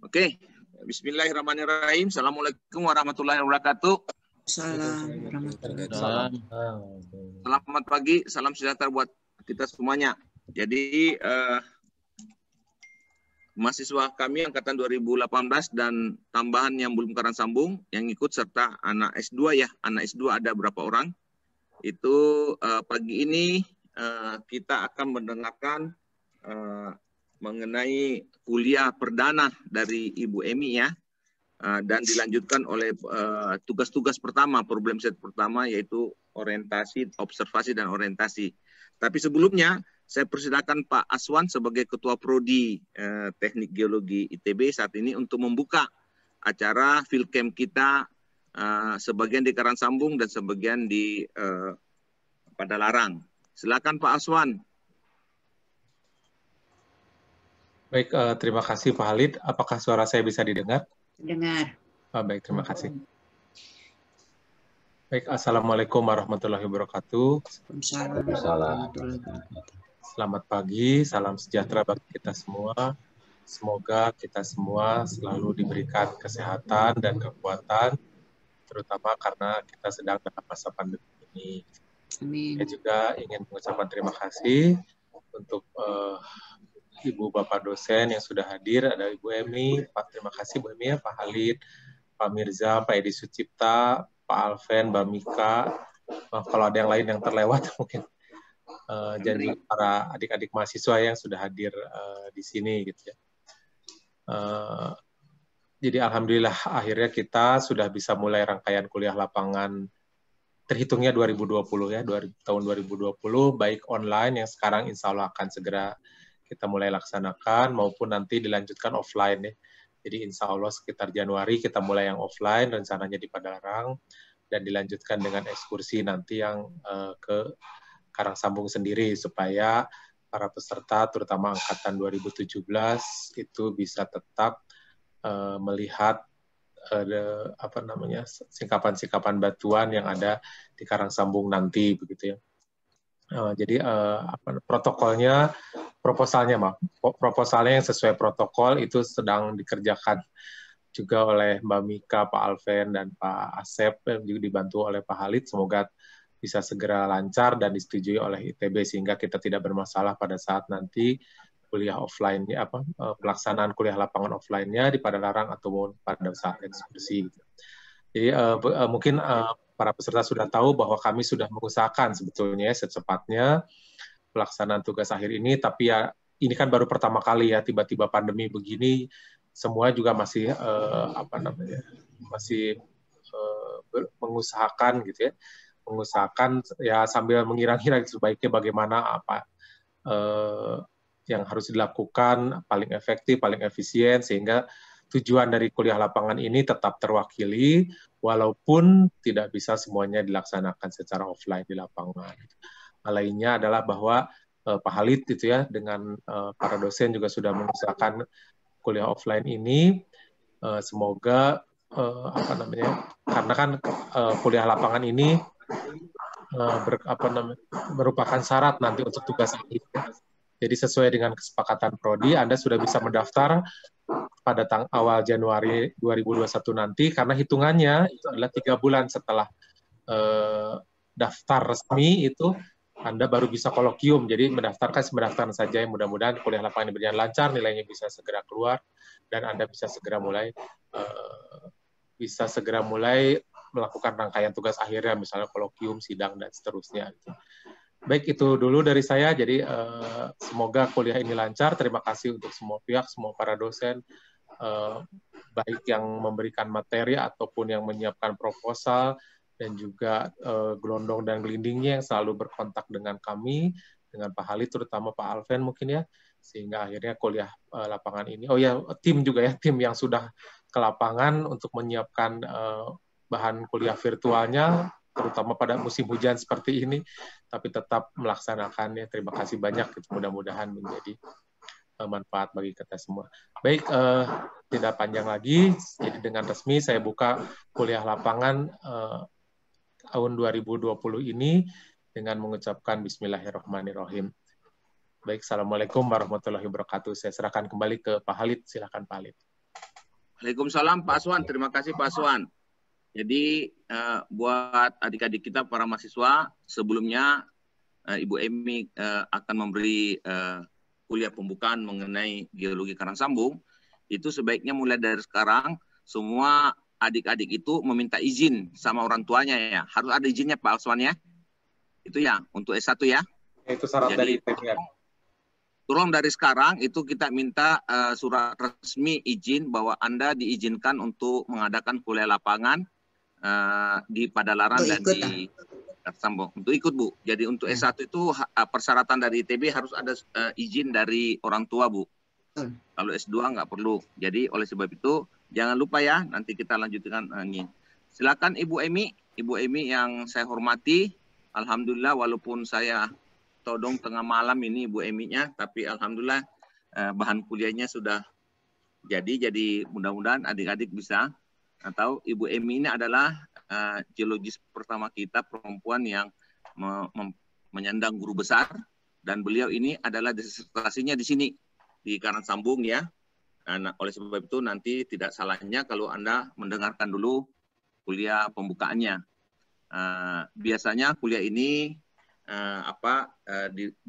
Oke, bismillahirrahmanirrahim. Assalamualaikum warahmatullahi wabarakatuh. Selamat pagi, salam sejahtera buat kita semuanya. Jadi, mahasiswa kami angkatan 2018 dan tambahan yang belum karang sambung, yang ikut serta anak S2 ya. Anak S2 ada berapa orang. Itu pagi ini kita akan mendengarkan mengenai kuliah perdana dari Ibu Emi ya, dan dilanjutkan oleh tugas-tugas pertama, problem set pertama, yaitu orientasi, observasi, dan orientasi. Tapi sebelumnya, saya persilakan Pak Aswan sebagai Ketua Prodi Teknik Geologi ITB saat ini untuk membuka acara field camp kita, sebagian di Karangsambung dan sebagian di Padalarang. Silakan Pak Aswan. Baik, terima kasih Pak Halid. Apakah suara saya bisa didengar? Dengar. Baik, terima kasih. Baik, Assalamualaikum warahmatullahi wabarakatuh. Selamat pagi, salam sejahtera bagi kita semua. Semoga kita semua selalu diberikan kesehatan dan kekuatan, terutama karena kita sedang dalam masa pandemi ini. Amin. Saya juga ingin mengucapkan terima kasih untuk Ibu Bapak dosen yang sudah hadir, ada Ibu Emi, terima kasih Bu Emi ya, Pak Halid, Pak Mirza, Pak Edi Sucipta, Pak Alven, Mbak Mika, kalau ada yang lain yang terlewat mungkin, dan juga para adik-adik mahasiswa yang sudah hadir di sini gitu ya. Jadi alhamdulillah akhirnya kita sudah bisa mulai rangkaian kuliah lapangan terhitungnya 2020 ya, tahun 2020, baik online yang sekarang insya Allah akan segera kita mulai laksanakan maupun nanti dilanjutkan offline ya. Jadi insya Allah sekitar Januari kita mulai yang offline, rencananya di Padalarang, dan dilanjutkan dengan ekskursi nanti yang ke Karangsambung sendiri supaya para peserta terutama angkatan 2017 itu bisa tetap melihat singkapan-singkapan batuan yang ada di Karangsambung nanti begitu ya. Jadi proposalnya yang sesuai protokol itu sedang dikerjakan juga oleh Mbak Mika, Pak Alven, dan Pak Asep, yang juga dibantu oleh Pak Halid. Semoga bisa segera lancar dan disetujui oleh ITB sehingga kita tidak bermasalah pada saat nanti kuliah offline, pelaksanaan kuliah lapangan offline-nya di Padalarang ataupun pada saat ekskursi. Jadi mungkin para peserta sudah tahu bahwa kami sudah mengusahakan sebetulnya secepatnya pelaksanaan tugas akhir ini, tapi ya ini kan baru pertama kali ya tiba-tiba pandemi begini, semua juga masih mengusahakan gitu ya, mengusahakan ya sambil mengira-ngira sebaiknya bagaimana yang harus dilakukan paling efektif, paling efisien sehingga tujuan dari kuliah lapangan ini tetap terwakili, walaupun tidak bisa semuanya dilaksanakan secara offline di lapangan. Hal lainnya adalah bahwa Pak Halid itu ya dengan para dosen juga sudah mengusahakan kuliah offline ini. Semoga karena kan kuliah lapangan ini merupakan syarat nanti untuk tugas akhir. Jadi sesuai dengan kesepakatan prodi, Anda sudah bisa mendaftar pada awal Januari 2021 nanti, karena hitungannya itu adalah 3 bulan setelah daftar resmi itu Anda baru bisa kolokium. Jadi mendaftarkan saja, yang mudah-mudahan kuliah lapangan berjalan lancar, nilainya bisa segera keluar, dan Anda bisa segera mulai melakukan rangkaian tugas akhirnya, misalnya kolokium, sidang, dan seterusnya. Baik, itu dulu dari saya. Jadi semoga kuliah ini lancar. Terima kasih untuk semua pihak, semua para dosen, baik yang memberikan materi ataupun yang menyiapkan proposal, dan juga gelondong dan gelindingnya yang selalu berkontak dengan kami, dengan Pak Halid, terutama Pak Alven mungkin ya, sehingga akhirnya kuliah lapangan ini. Oh ya, tim juga ya, tim yang sudah ke lapangan untuk menyiapkan bahan kuliah virtualnya, terutama pada musim hujan seperti ini, tapi tetap melaksanakannya. Terima kasih banyak, mudah-mudahan menjadi manfaat bagi kita semua. Baik, tidak panjang lagi, jadi dengan resmi saya buka kuliah lapangan tahun 2020 ini dengan mengucapkan Bismillahirrahmanirrahim. Baik, Assalamualaikum warahmatullahi wabarakatuh. Saya serahkan kembali ke Pak Halid. Silakan Pak Halid. Waalaikumsalam Pak Aswan, terima kasih Pak Aswan. Jadi buat adik-adik kita para mahasiswa, sebelumnya Ibu Emi akan memberi kuliah pembukaan mengenai geologi karang sambung. Itu sebaiknya mulai dari sekarang semua adik-adik itu meminta izin sama orang tuanya ya. Harus ada izinnya Pak Aswan ya. Itu ya untuk S1 ya. Itu syarat dari ITB. Tolong dari sekarang itu kita minta surat resmi izin bahwa Anda diizinkan untuk mengadakan kuliah lapangan di Padalarang dan di Sambung. Untuk ikut Bu. Jadi untuk S1 itu persyaratan dari ITB harus ada izin dari orang tua Bu. Kalau S2 nggak perlu. Jadi oleh sebab itu jangan lupa ya, nanti kita lanjutkan ini. Silakan Ibu Emi. Ibu Emi yang saya hormati. Alhamdulillah walaupun saya todong tengah malam ini Ibu Emi-nya, tapi alhamdulillah bahan kuliahnya sudah jadi mudah-mudahan adik-adik bisa. Atau Ibu Emi ini adalah geologis pertama kita perempuan yang menyandang guru besar, dan beliau ini adalah disertasinya di sini di Karang Sambung ya. Nah, oleh sebab itu nanti tidak salahnya kalau Anda mendengarkan dulu kuliah pembukaannya. Biasanya kuliah ini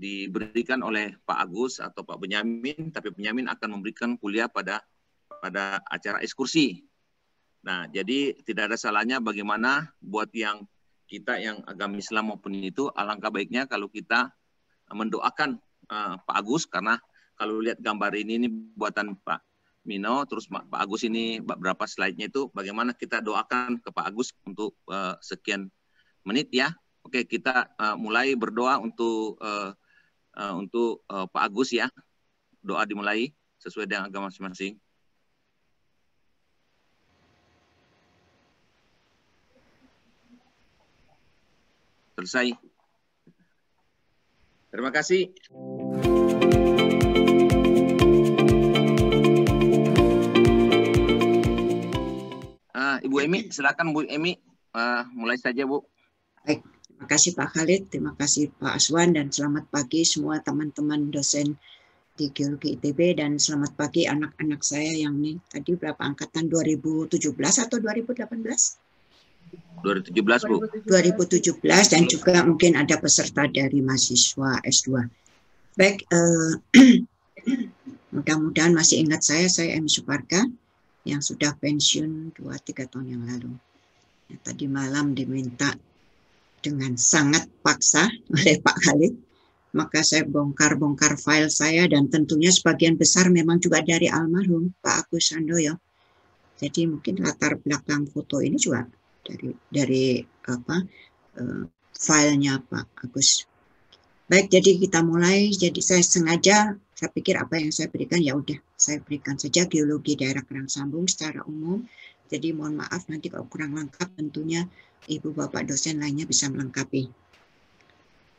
diberikan oleh Pak Agus atau Pak Benyamin, tapi Benyamin akan memberikan kuliah pada acara ekskursi. Nah, jadi tidak ada salahnya bagaimana buat kita yang agama Islam maupun itu, alangkah baiknya kalau kita mendoakan Pak Agus, karena kalau lihat gambar ini buatan Pak Mino, terus Pak Agus ini beberapa slide-nya itu bagaimana kita doakan ke Pak Agus untuk sekian menit ya. Oke, kita mulai berdoa untuk Pak Agus ya. Doa dimulai sesuai dengan agama masing-masing. Selesai. Terima kasih. Ibu Emi, silakan Bu Emi, mulai saja Bu. Baik. Terima kasih Pak Khalid, terima kasih Pak Aswan, dan selamat pagi semua teman-teman dosen di Geologi ITB, dan selamat pagi anak-anak saya yang ini tadi berapa angkatan 2017 atau 2018? 2017 Bu. 2017, dan juga mungkin ada peserta dari mahasiswa S2. Baik, mudah-mudahan masih ingat saya Emi Suparka yang sudah pensiun 2-3 tahun yang lalu. Ya, tadi malam diminta dengan sangat paksa oleh Pak Khalid, maka saya bongkar file saya, dan tentunya sebagian besar memang juga dari almarhum Pak Agus Sandoyo. Jadi mungkin latar belakang foto ini juga dari filenya Pak Agus. Baik, jadi kita mulai. Jadi saya pikir apa yang saya berikan ya udah saya berikan saja geologi daerah Karang Sambung secara umum. Jadi mohon maaf nanti kalau kurang lengkap, tentunya Ibu Bapak dosen lainnya bisa melengkapi.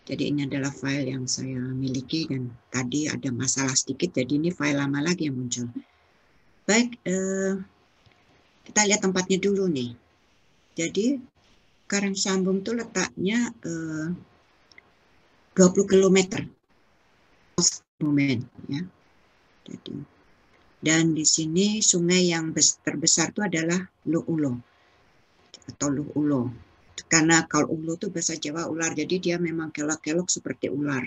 Jadi ini adalah file yang saya miliki, dan tadi ada masalah sedikit, jadi ini file lama lagi yang muncul. Baik, kita lihat tempatnya dulu nih. Jadi Karang Sambung itu letaknya 20 km ya. Jadi, dan di sini sungai yang terbesar itu adalah Luh Ulo atau Luh Ulo. Karena kalau ulo itu bahasa Jawa ular, jadi dia memang kelok-kelok seperti ular,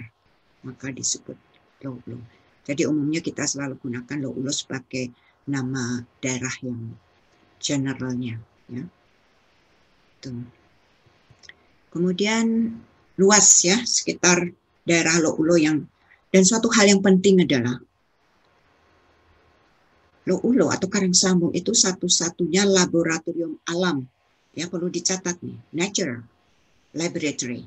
maka disebut Luh Ulo. Jadi umumnya kita selalu gunakan Luh Ulo sebagai nama daerah yang generalnya. Ya. Tuh. Kemudian luas ya sekitar daerah Luh Ulo dan suatu hal yang penting adalah Luh Ulo atau Karang Sambung itu satu-satunya laboratorium alam. Ya, perlu dicatat nih, nature laboratory.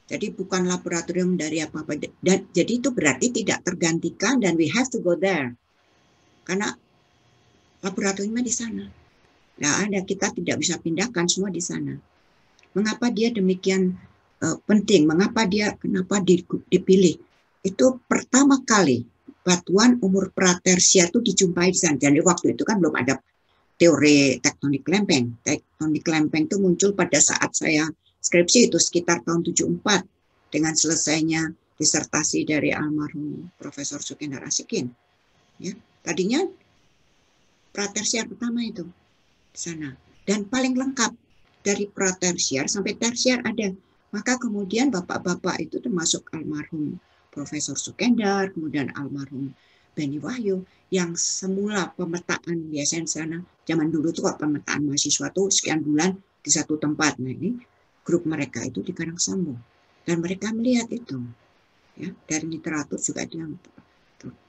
Jadi bukan laboratorium dari apa-apa. Dan jadi itu berarti tidak tergantikan, dan we have to go there. Karena laboratoriumnya di sana. Nah, kita tidak bisa pindahkan, semua di sana. Mengapa dia demikian penting? Kenapa dipilih? Itu pertama kali batuan umur pratersia itu dijumpai di sana. Jadi waktu itu kan belum ada teori tektonik lempeng. Tektonik lempeng itu muncul pada saat saya skripsi, itu sekitar tahun 74 dengan selesainya disertasi dari almarhum Profesor Sukendar Asikin. Ya, tadinya pratersier pertama itu di sana. Dan paling lengkap dari pratersier sampai tersier ada. Maka kemudian bapak-bapak itu termasuk almarhum Profesor Sukendar, kemudian almarhum Beni Wahyu, yang semula pemetaan biasanya di sana, zaman dulu tuh kok pemetaan mahasiswa tuh sekian bulan di satu tempat. Nah ini grup mereka itu di Karangsambung. Dan mereka melihat itu. Ya, dari literatur juga itu yang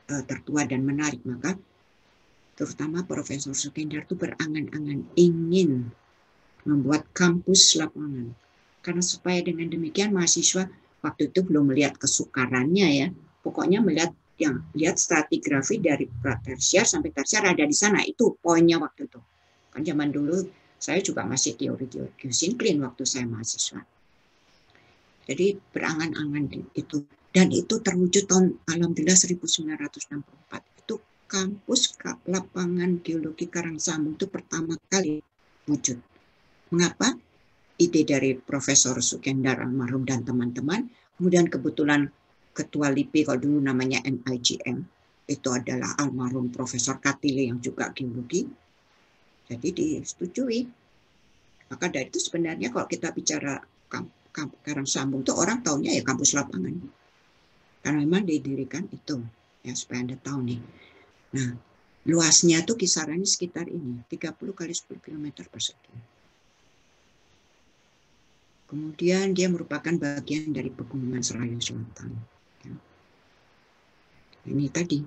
tertua dan menarik. Maka terutama Profesor Sukendar itu berangan-angan ingin membuat kampus lapangan. Karena supaya dengan demikian mahasiswa waktu itu belum melihat kesukarannya ya. Pokoknya lihat stratigrafi dari pratersier sampai tersier ada di sana. Itu poinnya waktu itu. Kan zaman dulu saya juga masih teori-teori geosinkline waktu saya mahasiswa. Jadi berangan-angan itu. Dan itu terwujud tahun alhamdulillah 1964. Itu kampus lapangan geologi Karangsambung itu pertama kali wujud. Mengapa? Ide dari Profesor Sukendar almarhum dan teman-teman. Kemudian kebetulan Ketua LIPI, kalau dulu namanya NIGM, itu adalah almarhum Profesor Katile yang juga geologi. Jadi disetujui. Maka dari itu sebenarnya kalau kita bicara Karangsambung itu orang taunya ya kampus lapangan. Karena memang didirikan itu. Ya supaya Anda tahu nih. Nah, luasnya tuh kisarannya sekitar ini, 30 kali 10 km persegi. Kemudian dia merupakan bagian dari Pegunungan Serayu Selatan. Ya. Ini tadi,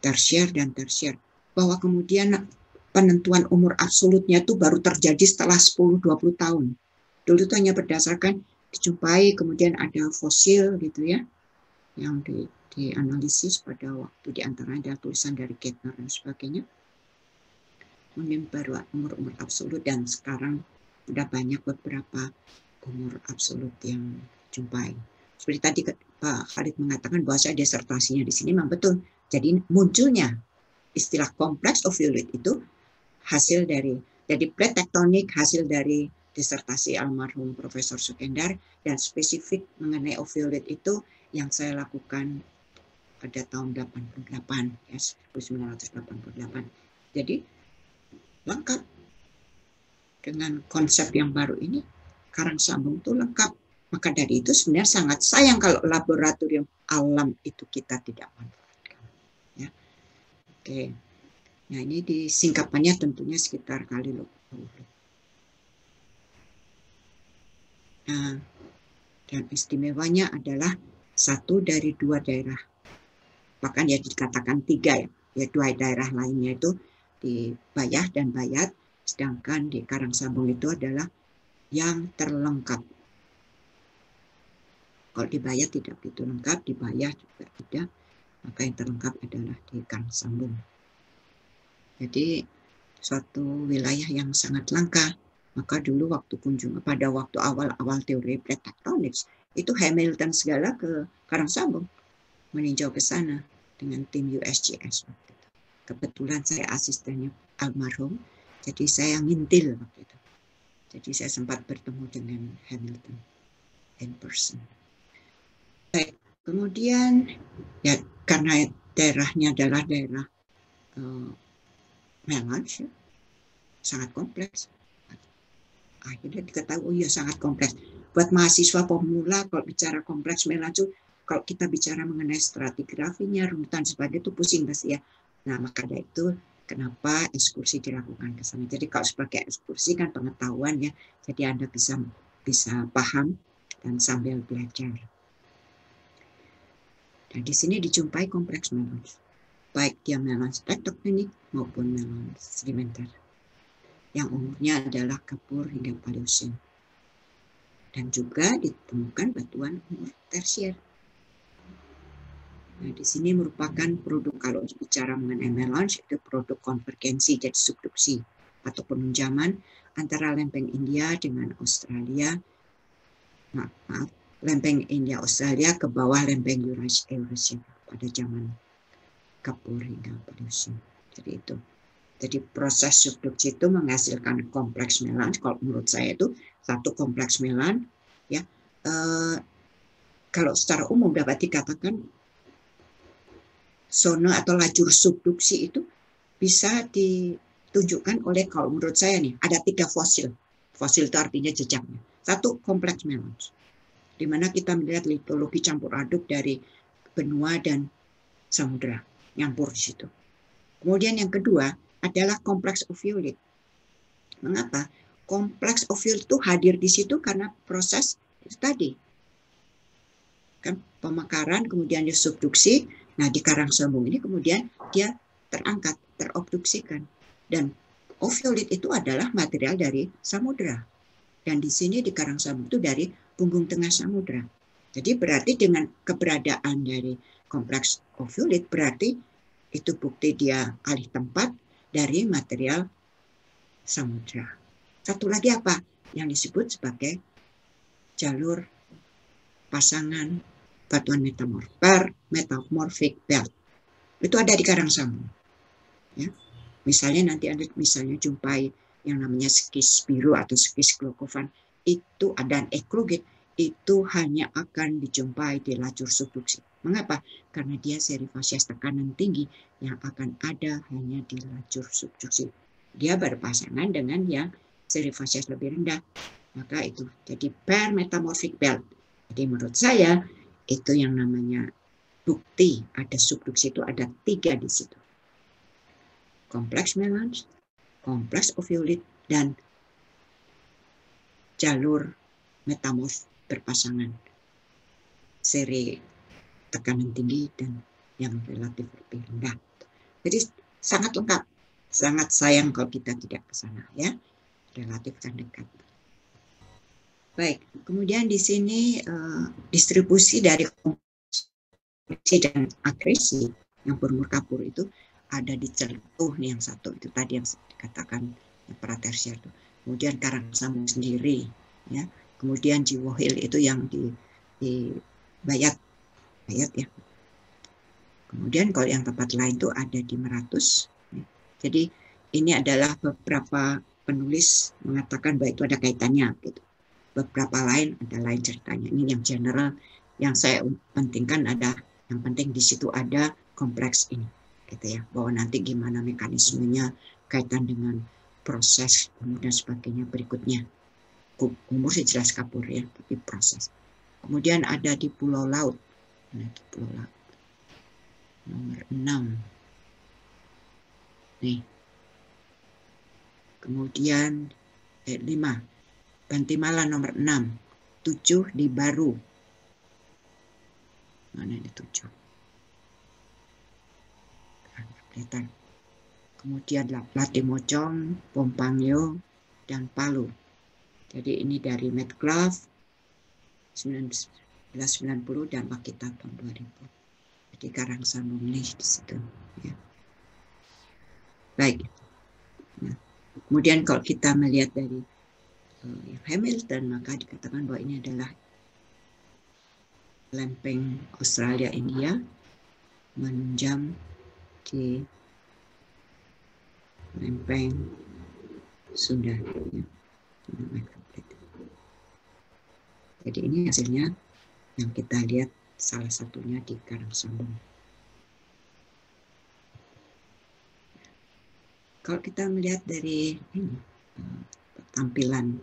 tersier dan tersier. Bahwa kemudian penentuan umur absolutnya itu baru terjadi setelah 10-20 tahun. Dulu itu hanya berdasarkan dijumpai, kemudian ada fosil gitu ya, yang dianalisis pada waktu diantaranya ada tulisan dari Kettner dan sebagainya. Kemudian baru umur-umur absolut dan sekarang sudah banyak beberapa umur absolut yang jumpai. Seperti tadi Pak Khalid mengatakan bahwa saya disertasinya di sini memang betul. Jadi munculnya istilah kompleks ovuloid itu hasil dari plate tektonik, hasil dari disertasi almarhum Profesor Sukendar, dan spesifik mengenai ovuloid itu yang saya lakukan pada tahun 88 ya, 1988. Jadi lengkap dengan konsep yang baru ini. Karangsambung itu lengkap. Maka dari itu sebenarnya sangat sayang kalau laboratorium alam itu kita tidak manfaatkan. Ya. Oke. Nah ini disingkapannya tentunya sekitar kali 20. Nah, dan istimewanya adalah satu dari dua daerah. Bahkan ya dikatakan tiga ya. Ya dua daerah lainnya itu di Bayah dan Bayat. Sedangkan di Karangsambung itu adalah yang terlengkap. Kalau di Bayat tidak begitu lengkap, di Bayah juga tidak. Maka yang terlengkap adalah di Karangsambung. Jadi suatu wilayah yang sangat langka. Maka dulu pada waktu awal-awal teori plate tectonics, itu Hamilton segala ke Karangsambung meninjau ke sana dengan tim USGS waktu itu. Kebetulan saya asistennya almarhum, jadi saya ngintil waktu itu. Jadi saya sempat bertemu dengan Hamilton in person. Baik, kemudian ya karena daerahnya adalah daerah melange, sangat kompleks. Akhirnya diketahui, oh ya sangat kompleks. Buat mahasiswa pemula kalau bicara kompleks melange, kalau kita bicara mengenai stratigrafinya, runutan sebagainya itu pusing pasti ya. Nah maka dari itu kenapa ekskursi dilakukan ke sana. Jadi kalau sebagai ekskursi kan pengetahuan ya, jadi Anda bisa paham dan sambil belajar. Dan di sini dijumpai kompleks melange, baik dia melange tektonik maupun melange sedimenter, yang umurnya adalah Kapur hingga Paleosen. Dan juga ditemukan batuan umur tersier. Nah, di sini merupakan produk, kalau bicara mengenai melange, itu produk konvergensi, jadi subduksi atau penunjaman antara lempeng India dengan Australia. Maaf, lempeng India Australia ke bawah lempeng Eurasia pada zaman Kapur hingga Paleosen. Jadi itu. Jadi proses subduksi itu menghasilkan kompleks melange. Kalau menurut saya itu satu kompleks melange, ya. Kalau secara umum dapat dikatakan zona atau lajur subduksi itu bisa ditunjukkan oleh, kalau menurut saya nih, ada 3 fosil. Fosil itu artinya jejaknya. 1, kompleks melange, di mana kita melihat litologi campur aduk dari benua dan samudra nyampur di situ. Kemudian yang kedua adalah kompleks oviolit. Mengapa? Kompleks oviolit itu hadir di situ karena proses itu tadi. Kan pemekaran, kemudian disubduksi. Nah, di karang sambung ini kemudian dia terangkat, terobduksikan. Dan oviolit itu adalah material dari samudra. Dan di sini di karang sambung itu dari punggung tengah samudra. Jadi berarti dengan keberadaan dari kompleks oviolit, berarti itu bukti dia alih tempat dari material samudra. Satu lagi apa? Yang disebut sebagai jalur pasangan batuan metamorphic belt. Itu ada di karang sambung. Ya. Misalnya nanti Anda jumpai yang namanya skis biru atau skis glaukovan, itu dan eklogit, itu hanya akan dijumpai di lajur subduksi. Mengapa? Karena dia seri fasies tekanan tinggi yang akan ada hanya di lajur subduksi. Dia berpasangan dengan yang seri fasies lebih rendah. Maka itu jadi pair metamorphic belt. Jadi menurut saya itu yang namanya bukti ada subduksi itu ada 3 di situ. Kompleks melange, kompleks oviolit, dan jalur metamorf berpasangan seri tekanan tinggi dan yang relatif lebih rendah. Jadi sangat lengkap. Sangat sayang kalau kita tidak ke sana, ya. Relatif kan dekat. Baik, kemudian di sini distribusi dari konfliksi dan agresi yang berumur kapur itu ada di Celutuh nih, yang satu itu tadi yang dikatakan pratersier itu. Kemudian karang sambung sendiri, ya. Kemudian Jiwohil itu yang di Bayat ya. Kemudian kalau yang tempat lain itu ada di Meratus. Jadi ini adalah beberapa penulis mengatakan bahwa itu ada kaitannya gitu. Beberapa lain ada lain ceritanya. Ini yang general, yang saya pentingkan ada, yang penting di situ ada kompleks ini, gitu ya. Bahwa nanti gimana mekanismenya kaitan dengan proses kemudian sebagainya berikutnya. Umur sih jelas kapur ya, tapi proses. Kemudian ada di Pulau Laut. Nah, di Pulau Laut. Nomor 6. Nih. Kemudian 5. Bantimala nomor 6. 7 di Baru. Mana ini 7? Kelihatan. Kemudian Latimojong, Pompangyo, dan Palu. Jadi ini dari Metcalf 1990 dan Makita tahun 2000. Jadi karang sambung ini di situ. Ya. Baik. Nah, kemudian kalau kita melihat dari Hamilton, maka dikatakan bahwa ini adalah lempeng Australia India menunjam di lempeng Sunda. Ya. Jadi ini hasilnya yang kita lihat salah satunya di karang sambung. Kalau kita melihat dari tampilan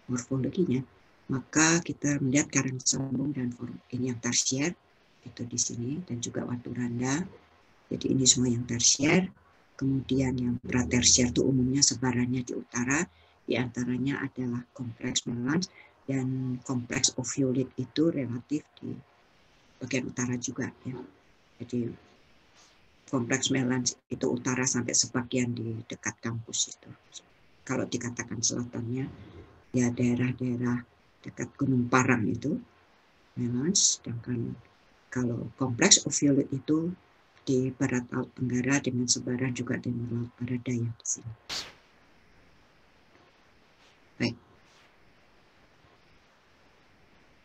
morfologinya, maka kita melihat karang sambung dan ini yang tersier itu di sini, dan juga Watu Randa. Jadi ini semua yang tersier. Kemudian yang pratersier itu umumnya sebarannya di utara, di antaranya adalah kompleks melange, dan kompleks oviolit itu relatif di bagian utara juga ya. Jadi kompleks melange itu utara sampai sebagian di dekat kampus itu. Kalau dikatakan selatannya ya daerah-daerah dekat Gunung Parang itu melange, sedangkan kalau kompleks oviolit itu di barat laut Tenggara dengan sebaran juga di laut barat daya di sini. Baik.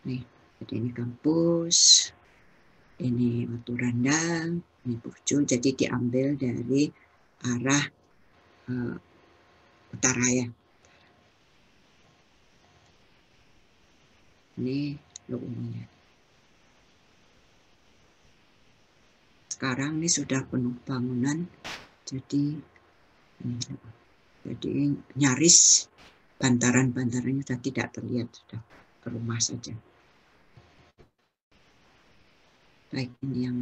Nih, jadi ini kampus, ini Watu Randa, ini Burjo, jadi diambil dari arah utara ya. Ini umumnya. Sekarang ini sudah penuh bangunan, jadi ini Jadi nyaris bantaran-bantarannya sudah tidak terlihat, sudah rumah saja. Baik, ini yang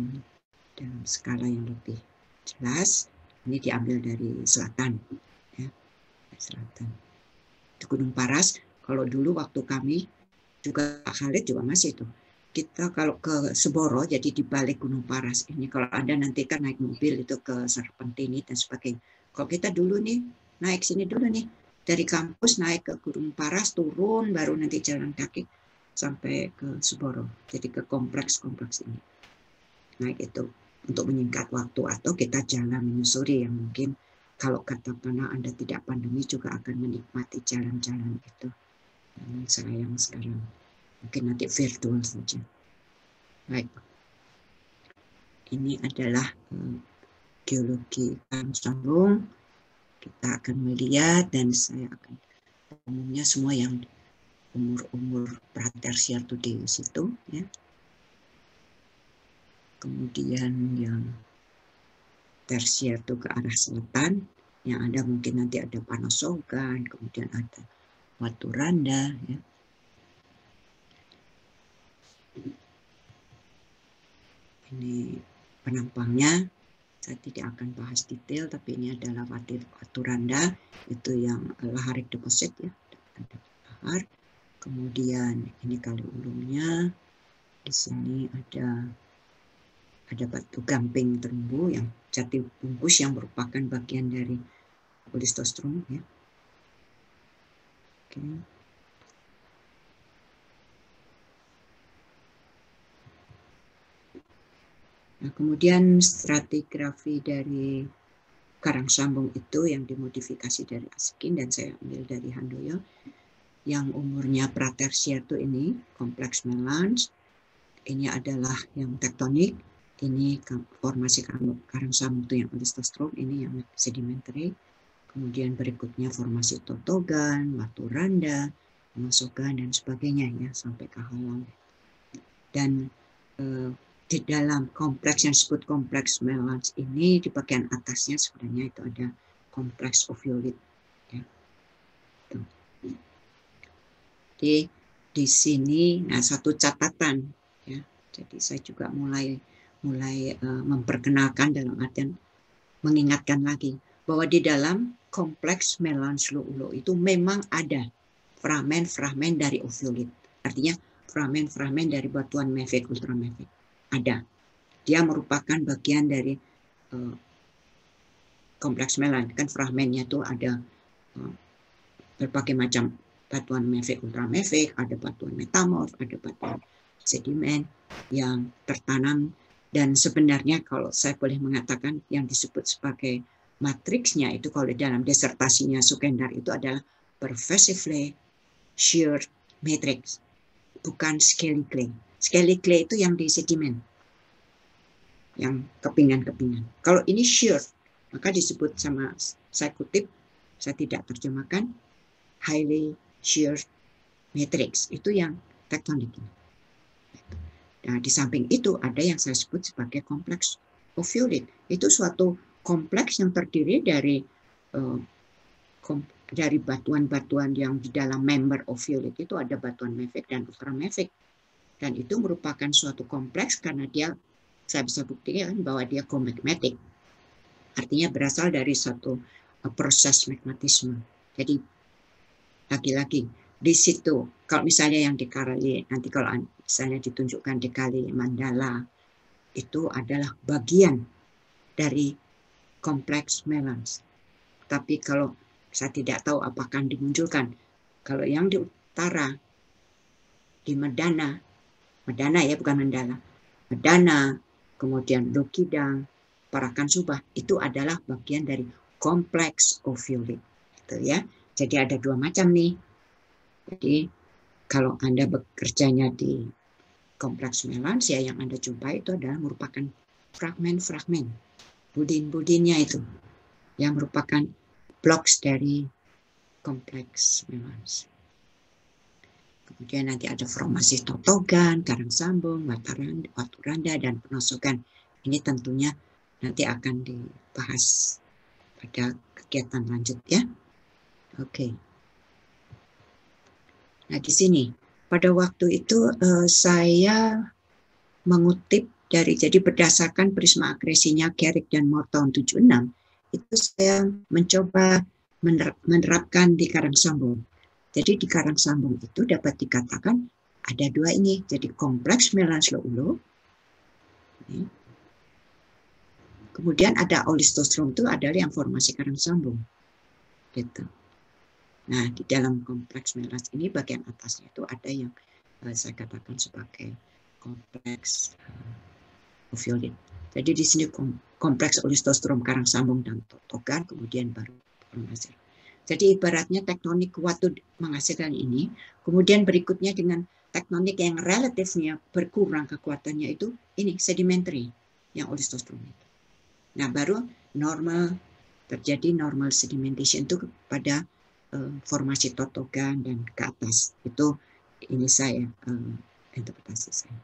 dalam skala yang lebih jelas. Ini diambil dari selatan, ya, selatan. Di Gunung Paras, kalau dulu waktu kami juga Pak Khalid juga masih tuh. Kita kalau ke Seboro, jadi di balik Gunung Paras ini, kalau Anda nanti kan naik mobil itu ke Serpentini dan sebagainya. Kalau kita dulu nih naik sini dulu nih, dari kampus naik ke Gunung Paras, turun, baru nanti jalan kaki sampai ke Seboro. Jadi ke kompleks-kompleks ini. Naik itu untuk menyingkat waktu, atau kita jalan menyusuri yang mungkin kalau katakanlah Anda tidak pandemi juga akan menikmati jalan-jalan itu. Sayang sekarang mungkin nanti virtual saja. Baik, ini adalah geologi Karang Sambung. Kita akan melihat, dan saya akan umumnya semua yang umur pratersier itu di situ, ya. Kemudian yang tersier itu ke arah selatan, yang ada mungkin nanti ada Panosogan, kemudian ada Waturanda, ya. Ini penampangnya. Saya tidak akan bahas detail, tapi ini adalah Waturanda, itu yang laharik deposit, ya, ada lahar. Kemudian ini kali ulumnya, di sini ada batu gamping terumbu yang jati bungkus yang merupakan bagian dari Wolistostrom, ya. Oke. Nah, kemudian stratigrafi dari Karang Sambung itu yang dimodifikasi dari Askin dan saya ambil dari Handoyo, yang umurnya pratersier itu ini kompleks melange, ini adalah yang tektonik, ini formasi Karang Sambung itu yang Wolistostrom, ini yang sedimentary, kemudian berikutnya formasi Totogan, Waturanda, Panosogan dan sebagainya, ya, sampai ke Halang. Dan di dalam kompleks yang disebut kompleks melange ini, di bagian atasnya sebenarnya itu ada kompleks oviolit, ya. Jadi di sini, nah, satu catatan, ya. Jadi saya juga mulai memperkenalkan dalam artian mengingatkan lagi bahwa di dalam kompleks melange Lu'u itu memang ada fragmen-fragmen dari oviolit, artinya fragmen-fragmen dari batuan mafic, ultramafic. Ada. Dia merupakan bagian dari kompleks melange. Kan fragmennya itu ada berbagai macam batuan mafic, ultramafic, ada batuan metamorf, ada batuan sedimen yang tertanam. Dan sebenarnya kalau saya boleh mengatakan yang disebut sebagai matriksnya itu kalau dalam disertasinya Sukendar itu adalah pervasively shear matrix, bukan scaly clay. Scaly clay itu yang di sedimen, yang kepingan-kepingan. Kalau ini shear, maka disebut sama, saya kutip, saya tidak terjemahkan, highly shear matrix. Itu yang tektonik. Nah, di samping itu ada yang saya sebut sebagai kompleks oviolit. Itu suatu kompleks yang terdiri dari batuan-batuan yang di dalam member oviolit itu ada batuan mafic dan ultramafic. Dan itu merupakan suatu kompleks karena saya bisa buktikan bahwa dia komagmatic. Artinya berasal dari satu proses magmatisme. Jadi lagi-lagi di situ, kalau misalnya yang di Kali, nanti kalau misalnya ditunjukkan di Kali Mandala, itu adalah bagian dari kompleks melange. Tapi kalau saya tidak tahu apakah dimunculkan, kalau yang di utara, di Medana ya bukan Mandala, Medana, kemudian Lokidang, Parakan Subah, itu adalah bagian dari kompleks oviolit. Gitu, ya. Jadi ada dua macam nih. Jadi kalau Anda bekerjanya di kompleks melange, ya yang Anda jumpai itu adalah merupakan fragmen-fragmen, budin-budinnya itu, yang merupakan blocks dari kompleks melange. Kemudian nanti ada formasi Totogan, Karang Sambung, Waturanda, dan Panosogan. Ini tentunya nanti akan dibahas pada kegiatan lanjut, ya. Oke. Nah, di sini pada waktu itu saya mengutip jadi berdasarkan prisma agresinya Garrick dan Moore tahun 76, itu saya mencoba menerapkan di karang sambung. Jadi di karang sambung itu dapat dikatakan ada dua ini, jadi kompleks Melange-Lou. Kemudian ada Olistostrom itu adalah yang formasi karang sambung. Gitu. Nah, di dalam kompleks Melange ini bagian atasnya itu ada yang saya katakan sebagai kompleks oviolit. Jadi di sini kompleks Olistostrom karang sambung dan totogan, kemudian baru formasi. Jadi ibaratnya tektonik waktu menghasilkan ini, kemudian berikutnya dengan tektonik yang relatifnya berkurang kekuatannya itu ini sedimentary yang Olistostrom itu. Nah, baru terjadi normal sedimentation itu pada formasi totogan dan ke atas. Itu ini saya interpretasi saya.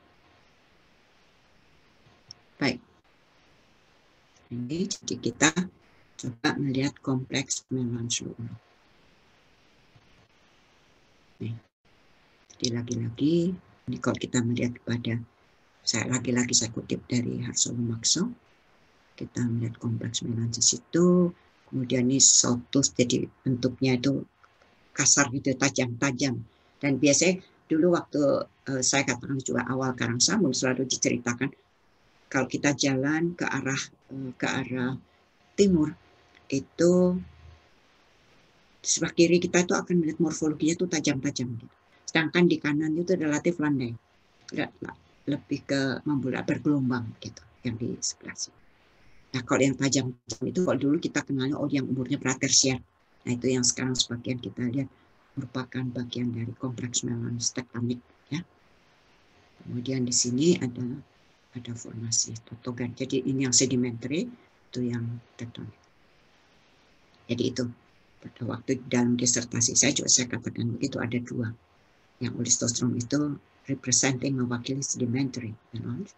Baik. Ini jadi kita coba melihat kompleks Melange-Lou. Jadi lagi-lagi ini kalau kita melihat pada saya kutip dari Harsolo-Maxo, kita melihat kompleks Melange itu, kemudian ini sotus, jadi bentuknya itu kasar gitu, tajam-tajam. Dan biasanya dulu waktu saya katakan juga awal karang sambung selalu diceritakan kalau kita jalan ke arah timur itu sebelah kiri kita itu akan melihat morfologinya itu tajam-tajam gitu. Sedangkan di kanan itu relatif landai, lebih ke membulat bergelombang gitu yang di sebelah sini. Nah, kalau yang tajam itu kalau dulu kita kenalnya yang umurnya pratersier. Nah, itu yang sekarang sebagian kita lihat merupakan bagian dari kompleks Melange tektonik ya. Kemudian di sini ada formasi totogan. Jadi ini yang sedimentary, itu yang tektonik. Jadi itu pada waktu dalam disertasi saya katakan begitu, ada dua. Yang Olistostrom itu representing mewakili sedimentary Melange.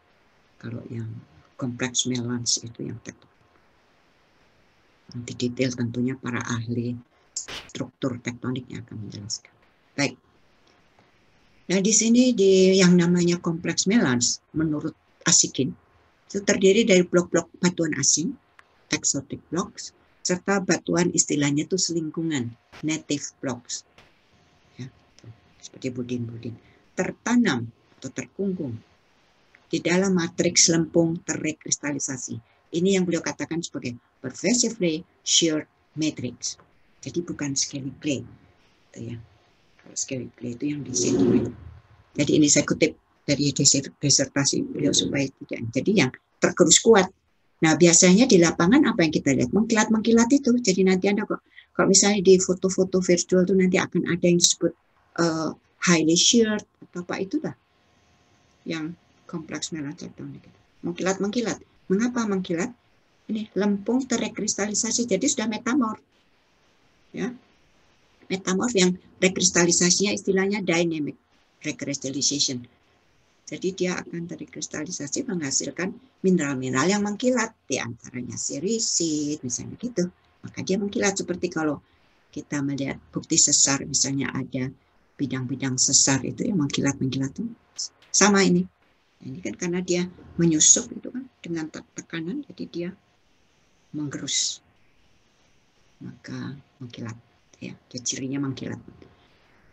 Kalau yang kompleks Melange itu yang tektonik. Nanti detail tentunya para ahli struktur tektoniknya akan menjelaskan. Baik. Nah, di sini yang namanya kompleks Melange menurut Asikin itu terdiri dari blok-blok batuan asing, exotic blocks, serta batuan istilahnya itu selingkungan, native blocks. Ya, seperti budin-budin. Tertanam atau terkungkung di dalam matriks lempung terrekristalisasi. Ini yang beliau katakan sebagai pervasively sheared matrix. Jadi bukan scaly clay. Itu ya. Kalau scaly clay itu yang di sedimen. Jadi ini saya kutip dari disertasi beliau supaya tidak. Jadi yang tergerus kuat. Nah, biasanya di lapangan apa yang kita lihat? Mengkilat-mengkilat itu. Jadi nanti Anda kalau misalnya di foto-foto virtual itu nanti akan ada yang disebut highly sheared atau apa itu dah. Yang kompleks Melange tektonik. Mengkilat-mengkilat. Mengapa mengkilat? Ini lempung terrekristalisasi. Jadi sudah metamorf. Ya. Metamorf yang rekristalisasinya istilahnya dynamic rekristalization. Jadi dia akan terkristalisasi menghasilkan mineral-mineral yang mengkilat, di antaranya sirisit, misalnya gitu. Maka dia mengkilat seperti kalau kita melihat bukti sesar, misalnya ada bidang-bidang sesar itu yang mengkilat-mengkilat itu sama ini. Ini kan karena dia menyusup itu kan dengan tekanan, jadi dia menggerus, maka mengkilat. Ya, dia cirinya mengkilat.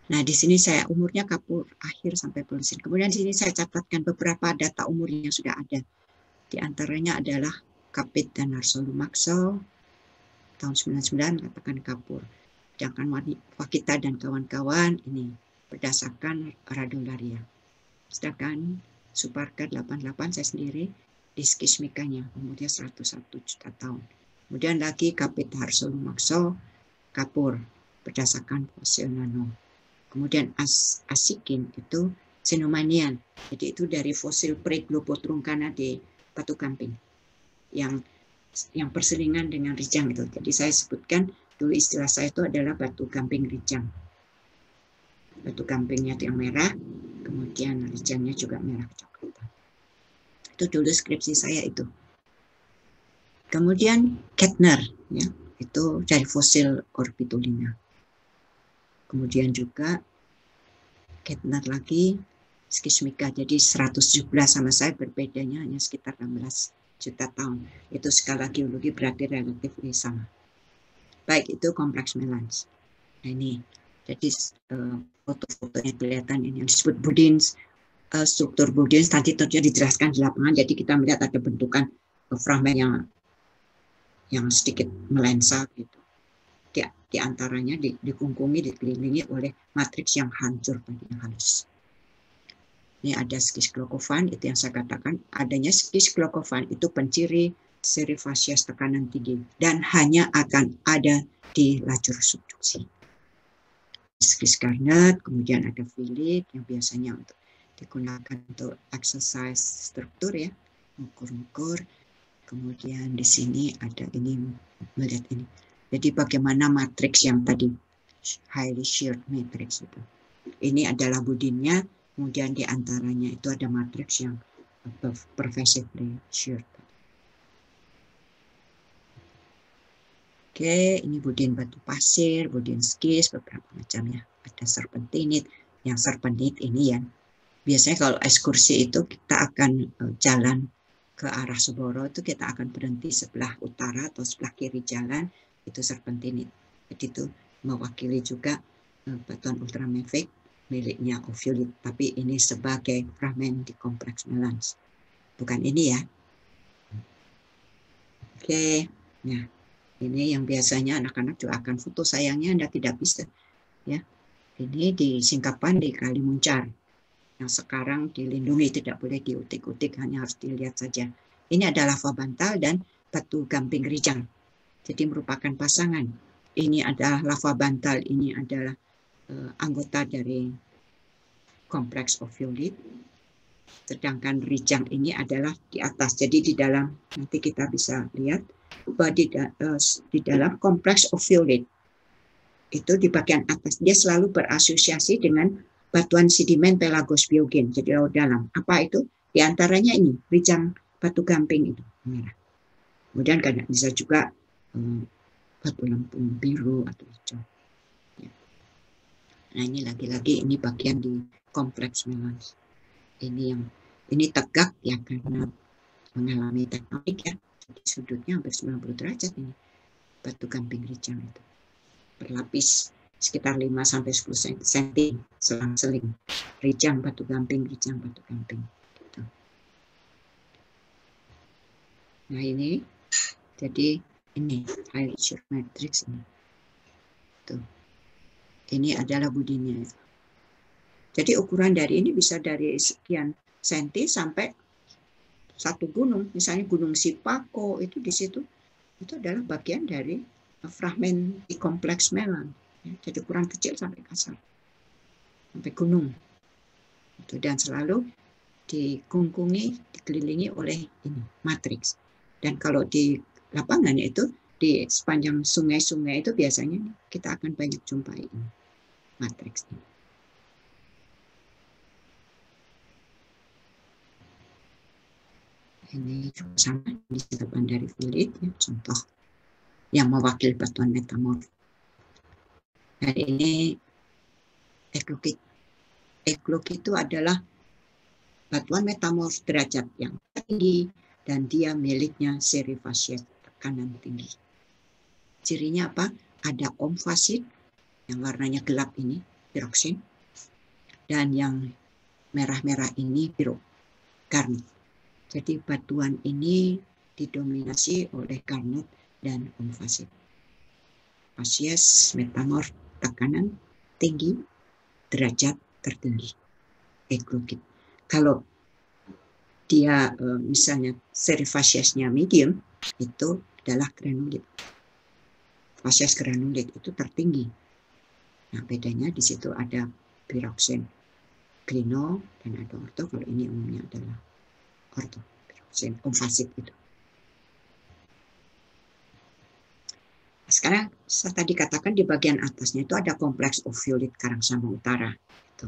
Nah, di sini saya umurnya kapur akhir sampai Pliocene. Kemudian di sini saya catatkan beberapa data umur yang sudah ada. Di antaranya adalah Kapit dan Harsolo-Maxo tahun 99 katakan kapur. Sedangkan Wakita dan kawan-kawan ini berdasarkan radiolaria. Sedangkan Suparkar 88 saya sendiri di skismikanya umurnya 101 juta tahun. Kemudian lagi Kapit Harsolo-Maxo kapur berdasarkan fosil nano. Kemudian Asikin itu Cenomanian. Jadi itu dari fosil Pre-Globotruncana di Batu Gamping yang perselingan dengan Rijang itu. Jadi saya sebutkan dulu istilah saya itu adalah Batu Gamping Rijang. Batu Gampingnya itu yang merah, kemudian Rijangnya juga merah kecoklatan. Itu dulu skripsi saya itu. Kemudian Kettner, ya, itu dari fosil Orbitulina. kemudian juga Kettner lagi skismika. Jadi 117 sama saya berbedanya hanya sekitar 16 juta tahun. Itu skala geologi berarti relatif sama. Baik, itu kompleks Melans. Nah ini, jadi foto-fotonya kelihatan ini yang disebut Boudins, struktur Boudins tadi tentunya dijelaskan di lapangan. Jadi kita melihat ada bentukan fragmen yang sedikit melensa gitu. Di antaranya dikungkungi, dikelilingi oleh matriks yang hancur tadi, yang halus. Ini ada skis Glaucophan, itu yang saya katakan. Adanya skis Glaucophan itu penciri seri fasies tekanan tinggi dan hanya akan ada di lajur subduksi. Skis Garnett, kemudian ada Philip yang biasanya untuk digunakan untuk exercise struktur ya, ukur-ukur. Kemudian di sini ada ini, melihat ini. Jadi bagaimana matriks yang tadi highly sheared matrix itu. Ini adalah Boudinnya, kemudian di antaranya itu ada matriks yang pervasively sheared. Oke, ini Boudin batu pasir, Boudin skis, beberapa macamnya. Ada serpentinit. Yang serpentinit ini ya. Biasanya kalau ekskursi itu kita akan jalan ke arah Soboro, itu kita akan berhenti sebelah utara atau sebelah kiri jalan. Itu serpentinit. Jadi itu mewakili juga batuan ultramafic miliknya Ophiolite. Tapi ini sebagai fragmen di kompleks Melans. Bukan ini ya. Oke. Nah, ini yang biasanya anak-anak juga akan foto, sayangnya Anda tidak bisa. Ya. Ini di Singkapan di Kalimuncar. Yang sekarang dilindungi, tidak boleh diutik-utik, hanya harus dilihat saja. Ini adalah lava bantal dan batu gamping Rijang. Jadi merupakan pasangan. Ini adalah lava bantal, ini adalah anggota dari kompleks Ophiolite. Sedangkan Rijang ini adalah di atas. Jadi di dalam, nanti kita bisa lihat, bahwa di dalam kompleks Ophiolite, itu di bagian atas, dia selalu berasosiasi dengan batuan sedimen pelagos biogen, jadi laut dalam. Apa itu? Di antaranya ini, Rijang batu gamping itu. Kemudian kadang bisa juga batu lempung biru atau hijau. Ya. Nah ini lagi-lagi ini bagian di kompleks Melans. Ini tegak ya karena mengalami tektonik ya. Jadi sudutnya hampir 90 derajat ini. Batu gamping Rijang itu. Berlapis sekitar 5-10 cm selang-seling. Rijang batu gamping, Rijang batu gamping. Gitu. Nah ini, jadi ini highly sheared matrix ini. Tuh. Ini adalah Boudinnya. Jadi ukuran dari ini bisa dari sekian senti sampai satu gunung, misalnya Gunung Sipako itu di situ, itu adalah bagian dari fragmen di kompleks Melans. Ya, jadi ukuran kecil sampai kasar, sampai gunung. Itu, dan selalu dikungkungi, dikelilingi oleh ini matriks. Dan kalau di lapangan itu di sepanjang sungai-sungai itu biasanya kita akan banyak jumpai ini matriks ini. Ini juga sama disebutkan dari Philip, ya, contoh yang mewakili batuan metamorf. Nah ini eklokit. Eklokit itu adalah batuan metamorf derajat yang tinggi dan dia miliknya seri fasies tekanan tinggi. Cirinya apa? Ada omfasit yang warnanya gelap ini, piroksin, dan yang merah-merah ini garnet. Jadi batuan ini didominasi oleh garnet dan omfasit. Fasies metamorf tekanan tinggi, derajat tertinggi, eklokit. Kalau dia misalnya seri fasiesnya medium, itu adalah granulit. Fasies granulit itu tertinggi. Nah bedanya di situ ada piroksin, glino, dan ada orto. Kalau ini umumnya adalah orto, piroksin, omfasit itu. Sekarang saya tadi katakan di bagian atasnya itu ada kompleks Ophiolite Karangsambung Utara. Itu.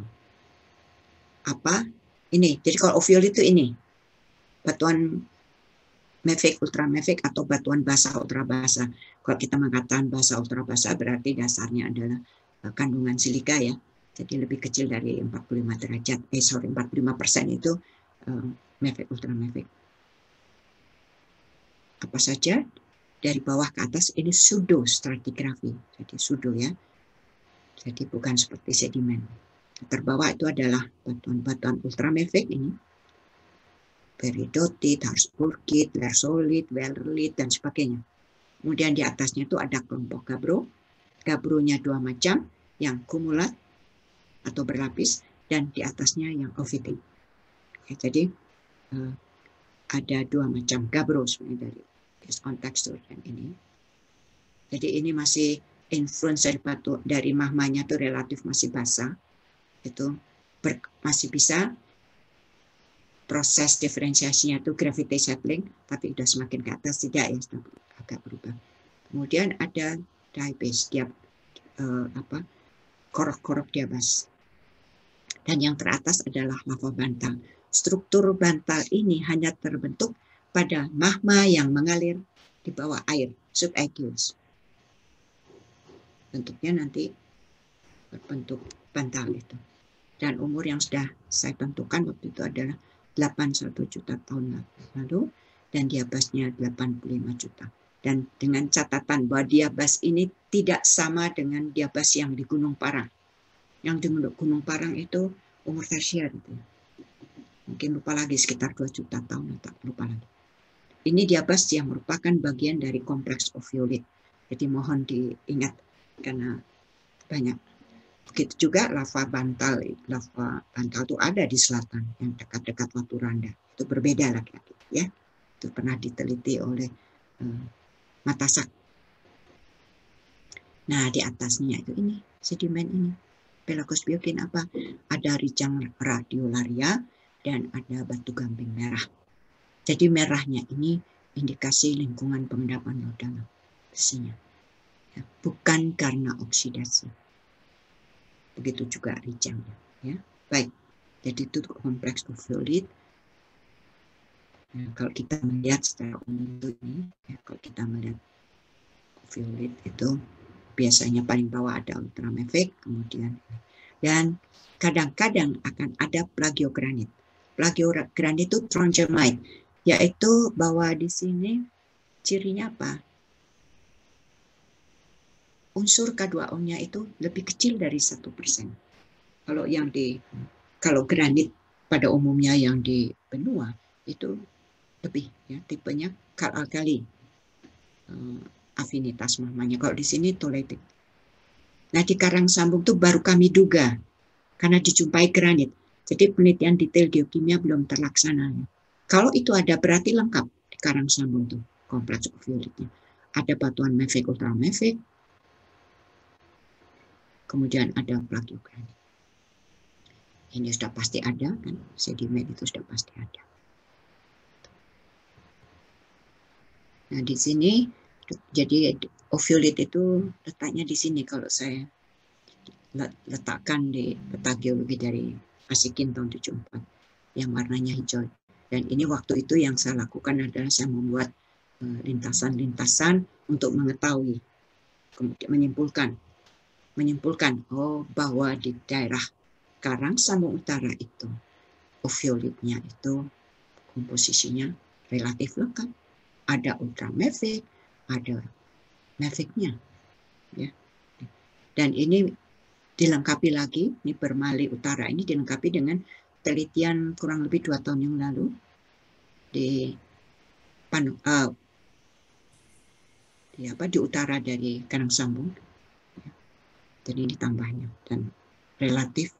Apa? Ini. Jadi kalau Ophiolite itu ini batuan mafic, ultramafic atau batuan basah ultrabasah. Kalau kita mengatakan basah ultrabasah berarti dasarnya adalah kandungan silika ya. Jadi lebih kecil dari 45 derajat. 45% itu mafic, ultramafic. Apa saja dari bawah ke atas ini pseudo stratigraphy. Jadi pseudo ya. Jadi bukan seperti sedimen. Terbawah itu adalah batuan-batuan ultramafic ini. Peridotit, Harzburgit, lersolid, wellerlit, dan sebagainya. Kemudian di atasnya itu ada kelompok gabbro. Gabbronya 2 macam, yang kumulat atau berlapis, dan di atasnya yang ophitic. Ya, jadi ada 2 macam gabbro sebenarnya dari tekstur dan ini. Jadi ini masih influence dari batu, dari magmanya itu relatif masih basah. Itu masih bisa proses diferensiasinya itu gravity settling, tapi sudah semakin ke atas tidak ya, sudah agak berubah. Kemudian ada diabase, korok-korok diabas. Dan yang teratas adalah lava bantal. Struktur bantal ini hanya terbentuk pada magma yang mengalir di bawah air, subaqueous. Bentuknya nanti berbentuk bantal itu. Dan umur yang sudah saya tentukan waktu itu adalah 81 juta tahun lalu, dan diabasnya 85 juta. Dan dengan catatan bahwa diabas ini tidak sama dengan diabas yang di Gunung Parang. Yang di Gunung Parang itu umur tersier. Gitu. Mungkin lupa lagi, sekitar 2 juta tahun, atau lupa lagi. Ini diabas yang merupakan bagian dari kompleks ophiolite. Jadi mohon diingat, karena banyak. Begitu juga lava bantal. Lava bantal itu ada di selatan, yang dekat-dekat Watu Randa. Itu berbeda lagi-lagi, ya. Itu pernah diteliti oleh Matasak. Nah, di atasnya itu ini sedimen ini. Pelagos biokin apa? Ada ricang radiolaria dan ada batu gamping merah. Jadi merahnya ini indikasi lingkungan pengendapan lodang besinya. Ya, bukan karena oksidasi. Begitu juga ricangnya. Ya. Baik, jadi itu kompleks ophiolite. Ya, kalau kita melihat secara umum ini, ya, kalau kita melihat ophiolite itu biasanya paling bawah ada ultramafic, kemudian dan kadang-kadang akan ada plagiogranit. Plagiogranit itu trondhjemite, yaitu bahwa di sini cirinya apa? Unsur K2O-nya itu lebih kecil dari 1%. Kalau granit pada umumnya yang di benua itu lebih, ya, tipenya kal-alkali, afinitas magmanya. Kalau di sini tolitik. Nah, di Karang Sambung itu baru kami duga karena dijumpai granit. Jadi penelitian detail geokimia belum terlaksana. Kalau itu ada berarti lengkap di Karang Sambung itu kompleks ophiolite-nya. Ada batuan mafic, ultramafic, kemudian ada plagiogranit. Ini sudah pasti ada, kan? Sedimen itu sudah pasti ada. Nah, di sini, jadi ophiolite itu letaknya di sini. Kalau saya letakkan di peta geologi dari Asikin tahun 74, yang warnanya hijau. Dan ini waktu itu yang saya lakukan adalah saya membuat lintasan-lintasan untuk mengetahui, kemudian menyimpulkan bahwa di daerah Karang Sambung Utara itu ophiolite-nya itu komposisinya relatif lengkap. Ada ultramafic, ada mafic-nya, ya. Dan ini dilengkapi lagi, ini Bermali Utara ini dilengkapi dengan penelitian kurang lebih 2 tahun yang lalu di utara dari Karang Sambung. Jadi ini tambahnya, dan relatif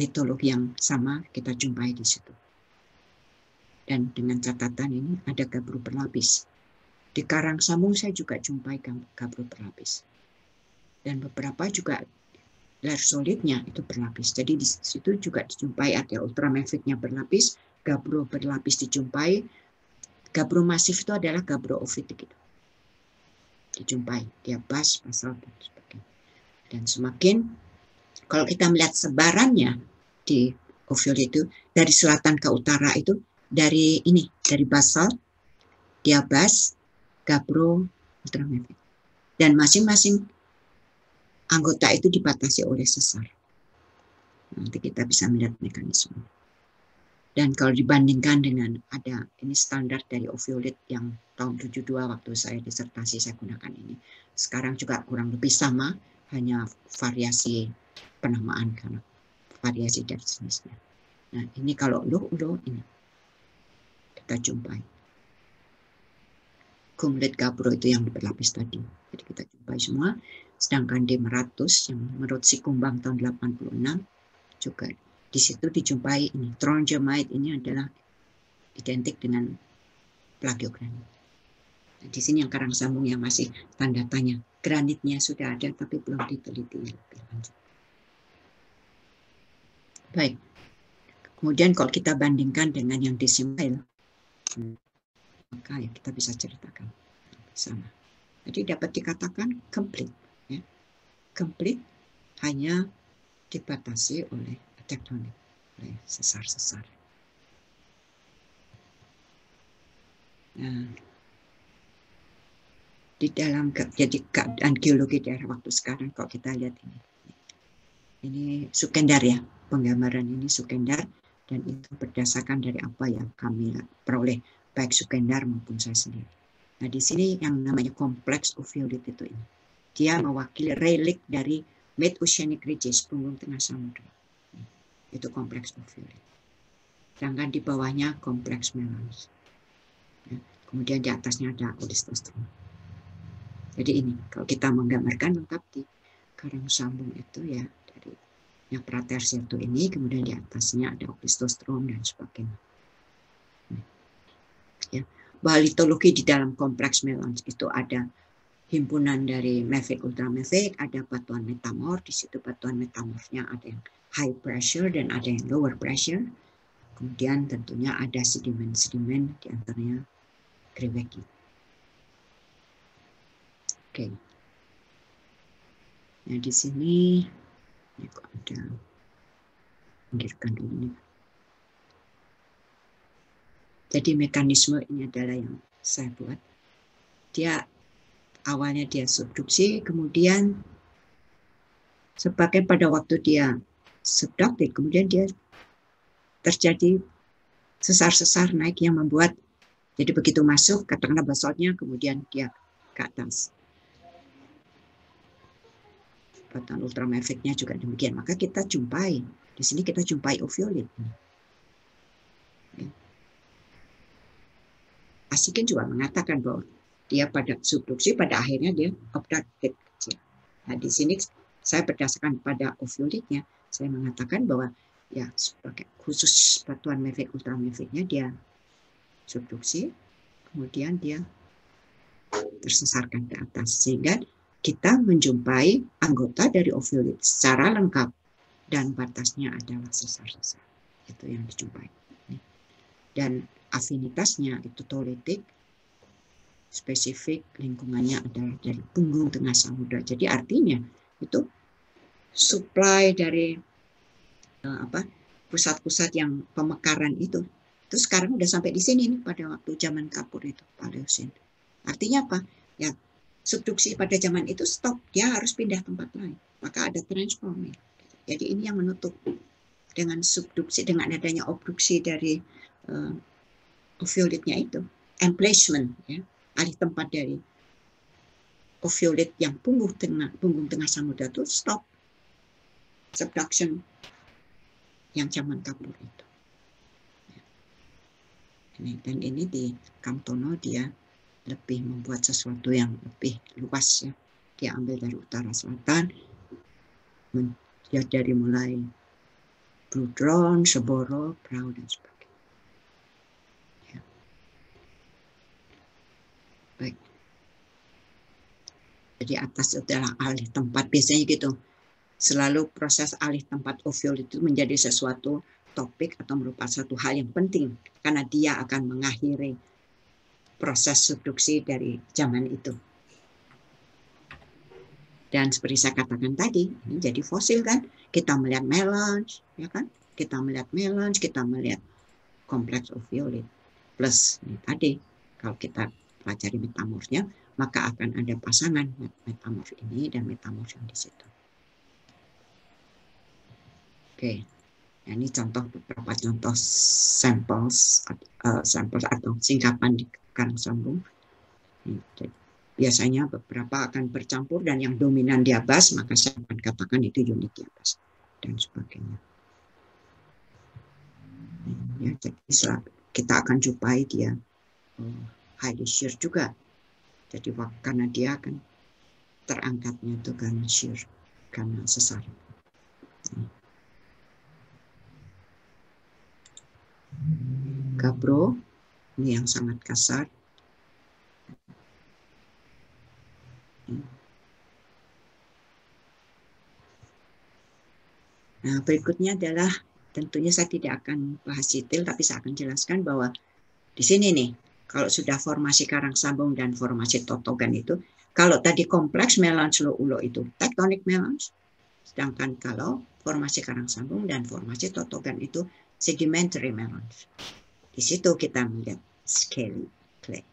litologi yang sama kita jumpai di situ. Dan dengan catatan ini ada gabbro berlapis. Di Karang Sambung saya juga jumpai gabbro berlapis. Dan beberapa juga lersolidnya itu berlapis. Jadi di situ juga dijumpai ada ultramaficnya berlapis, gabbro berlapis dijumpai. Gabbro masif itu adalah gabbro ophitic itu. Dijumpai diabas, basal, dan sebagainya. Dan semakin kalau kita melihat sebarannya di ophiolite itu dari selatan ke utara itu dari basalt, diabas, gabbro, ultramafic. Dan masing-masing anggota itu dibatasi oleh sesar. Nanti kita bisa melihat mekanisme. Dan kalau dibandingkan dengan ada ini standar dari ovulate yang tahun 72 waktu saya disertasi saya gunakan ini. Sekarang juga kurang lebih sama, hanya variasi penamaan karena variasi dari jenisnya. Nah, ini kalau low ini kita jumpai. Kumlet gabro itu yang berlapis tadi. Jadi kita jumpai semua. Sedangkan D100 yang menurut si Kumbang tahun 86 juga di situ dijumpai ini. Tronjamite ini adalah identik dengan plagiogranit. Nah, di sini yang karang sambung yang masih tanda tanya. Granitnya sudah ada tapi belum diteliti lebih lanjut. Baik. Kemudian kalau kita bandingkan dengan yang desimal, maka ya kita bisa ceritakan sama. Jadi dapat dikatakan complete. Ya. Complete hanya dibatasi oleh tektonik, oleh sesar-sesar. Nah, di dalam jadi keadaan geologi daerah waktu sekarang kalau kita lihat ini Sukendar ya, penggambaran ini Sukendar dan itu berdasarkan dari apa yang kami peroleh baik Sukendar maupun saya sendiri. Nah di sini yang namanya kompleks oviolit itu ini, dia mewakili relik dari Mid-Oceanic Ridges, punggung tengah samudra. Itu kompleks oviolit. Sedangkan di bawahnya kompleks melans. Ya, kemudian di atasnya ada olistostrom. Jadi ini kalau kita menggambarkan lengkap di karang sambung itu ya dari yang pratersier itu ini, kemudian di atasnya ada olistostrom dan sebagainya. Ya, balitologi di dalam kompleks melans itu ada himpunan dari mafic ultramafic, ada batuan metamorf, di situ batuan metamorfnya ada yang high pressure dan ada yang lower pressure. Kemudian tentunya ada sedimen-sedimen di antaranya Greweki. Oke. Nah di sini ini kok ada pinggirkan dulu nih. Jadi mekanisme ini adalah yang saya buat. Dia awalnya dia subduksi, kemudian sebagai pada waktu dia subduktif, kemudian dia terjadi sesar-sesar naik yang membuat jadi begitu masuk katakanlah basaltnya kemudian dia ke atas. Batuan ultramaficnya juga demikian. Maka kita jumpai di sini kita jumpai oviolit. Asikin juga mengatakan bahwa dia pada subduksi pada akhirnya dia abducted kecil. Nah di sini saya berdasarkan pada oviolitnya saya mengatakan bahwa ya sebagai khusus batuan mafic ultramaficnya dia subduksi, kemudian dia tersesarkan ke atas sehingga kita menjumpai anggota dari oviolit secara lengkap dan batasnya adalah sesar-sesar. Itu yang dijumpai. Dan afinitasnya itu tolitik, spesifik lingkungannya adalah dari punggung tengah samudra. Jadi artinya itu supply dari pusat-pusat yang pemekaran itu sekarang udah sampai di sini nih pada waktu zaman Kapur itu Paleosin. Artinya apa? Ya subduksi pada zaman itu stop, dia harus pindah tempat lain. Maka ada transforming. Jadi ini yang menutup dengan subduksi, dengan adanya obduksi dari oviolitnya itu, emplacement, ya, alih tempat dari oviolit yang punggung tengah samudra itu stop subduction yang zaman Kapur itu. Dan ini di Kamtono dia lebih membuat sesuatu yang lebih luas ya. Dia ambil dari utara selatan, dia dari mulai Brudron, Seboro, Prau dan sebagainya. Ya. Baik. Jadi atas adalah alih tempat biasanya gitu. Selalu proses alih tempat oviolit itu menjadi sesuatu topik atau merupakan satu hal yang penting karena dia akan mengakhiri proses subduksi dari zaman itu. Dan seperti saya katakan tadi, ini jadi fosil kan, kita melihat melons, ya kan, kita melihat melons, kita melihat kompleks oviolit plus ini tadi kalau kita pelajari metamorfnya maka akan ada pasangan metamorf ini dan metamorf yang di situ. Oke. Nah, ini contoh beberapa contoh samples atau singkapan di karang sambung. Biasanya beberapa akan bercampur dan yang dominan diabas, maka saya akan katakan itu unit diabas dan sebagainya. Ya, jadi kita akan jumpai dia highly shear juga. Jadi karena dia akan terangkatnya itu karena shear, karena sesar. Gabro, ini yang sangat kasar. Nah, berikutnya adalah, tentunya saya tidak akan bahas detail, tapi saya akan jelaskan bahwa di sini nih, kalau sudah formasi karang sambung dan formasi totogan itu, kalau tadi kompleks melange ulo itu tectonic melange, sedangkan kalau formasi karang sambung dan formasi totogan itu sedimentary melange. Di situ kita melihat scaly clay.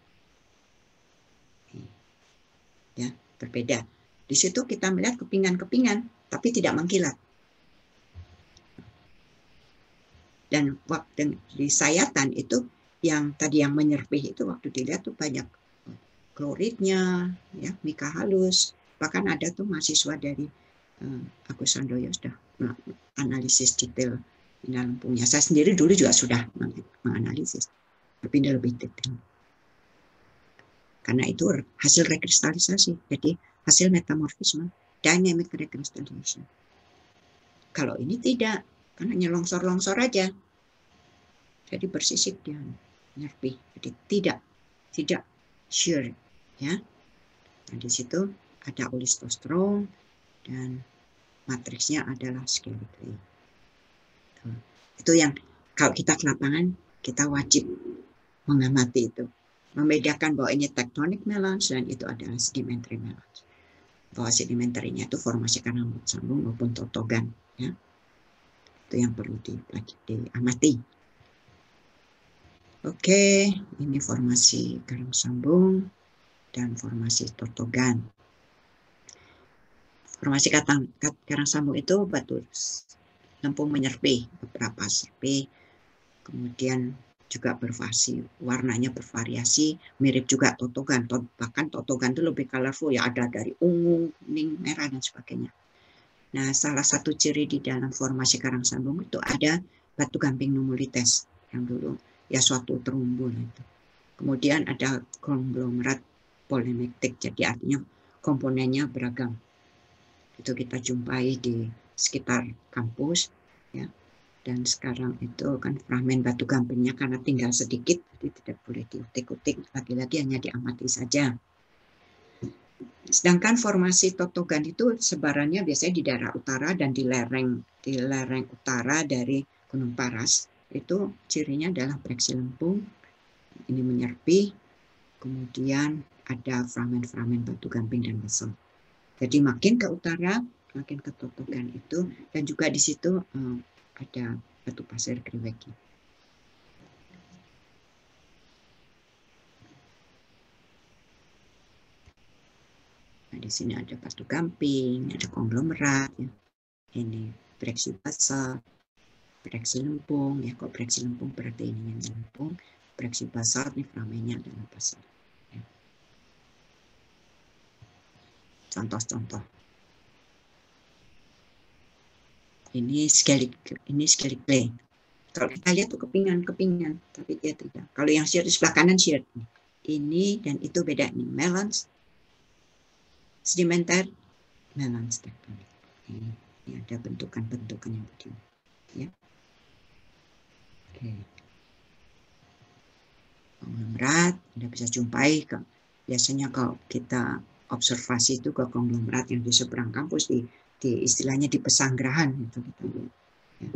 Ya, berbeda. Di situ kita melihat kepingan-kepingan, tapi tidak mengkilat. Dan waktu di sayatan itu, yang tadi yang menyerpih itu waktu dilihat tuh banyak kloridnya, ya, mika halus. Bahkan ada tuh mahasiswa dari Agus Sandoyo sudah analisis detail mineral lempungnya. Saya sendiri dulu juga sudah menganalisis, tapi ini lebih detail. Karena itu hasil rekristalisasi, jadi hasil metamorfisme, dynamic rekristalisation. Kalau ini tidak, karena hanya longsor-longsor aja. Jadi bersisik dia nyerpih, jadi tidak shear, ya. Nah, di situ ada olistostrong dan matriksnya adalah scaly clay. Itu yang kalau kita ke lapangan kita wajib mengamati itu. Membedakan bahwa ini tectonic melange dan itu adalah sedimentary melange. Bahwa sedimentary-nya itu formasi karang sambung maupun totogan. Ya. Itu yang perlu diamati. Oke, ini formasi karang sambung dan formasi totogan. Formasi karang sambung itu batu lempung menyerpih, beberapa serpih, kemudian juga bervariasi, warnanya bervariasi, mirip juga totogan, bahkan totogan itu lebih colorful, ya, ada dari ungu, kuning, merah, dan sebagainya. Nah, salah satu ciri di dalam formasi karang sambung itu ada batu gamping numulites, yang dulu ya suatu terumbu itu. Kemudian ada konglomerat polimiktik, jadi artinya komponennya beragam. Itu kita jumpai di sekitar kampus, ya. Dan sekarang itu kan fragmen batu gampingnya karena tinggal sedikit, jadi tidak boleh diutik-utik, lagi-lagi hanya diamati saja. Sedangkan formasi totogan itu sebarannya biasanya di daerah utara dan di lereng utara dari Gunung Paras. Itu cirinya adalah breksi lempung, ini menyerpih, kemudian ada fragmen-fragmen batu gamping dan basalt. Jadi makin ke utara, makin ke totogan itu, dan juga di situ ada batu pasir Kriweki. Nah, di sini ada batu gamping, ada konglomerat, ya. Ini breksi basalt, breksi lempung, ya, kok breksi lempung berarti ini yang lempung, breksi basalt ini fragmennya adalah basalt. Ya. Contoh-contoh. Ini scaly clay. Kalau kita lihat tuh kepingan, tapi dia tidak. Kalau yang shear di sebelah kanan shear. Ini dan itu beda nih. Melange, sedimenter, melange tektonik. Ini ada bentukan-bentukan yang begini. Ya. Oke. Konglomerat, Anda bisa jumpai. Biasanya kalau kita observasi itu ke konglomerat yang di seberang kampus, di istilahnya di pesanggerahan. Itu. Ya.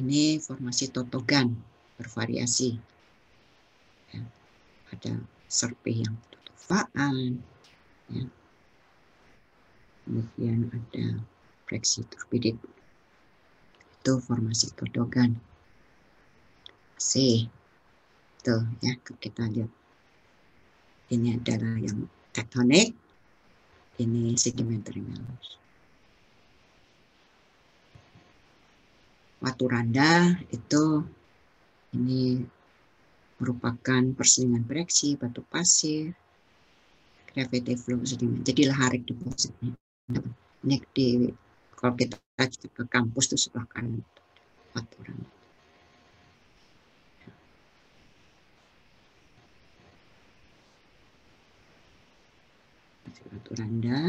Ini formasi totogan, bervariasi. Ya. Ada serpih yang tutupaan, ya. Kemudian ada breksi turbidit. Itu formasi totogan. Tuh, ya, kita lihat. Ini adalah yang tektonik, ini sedimentary melange. Watu randa itu ini merupakan perselingan bereaksi, batu pasir, gravity flow sedimen. Jadi laharik depositnya. Ini kalau kita ke kampus itu sebelah kanan watu randa. Watu randa.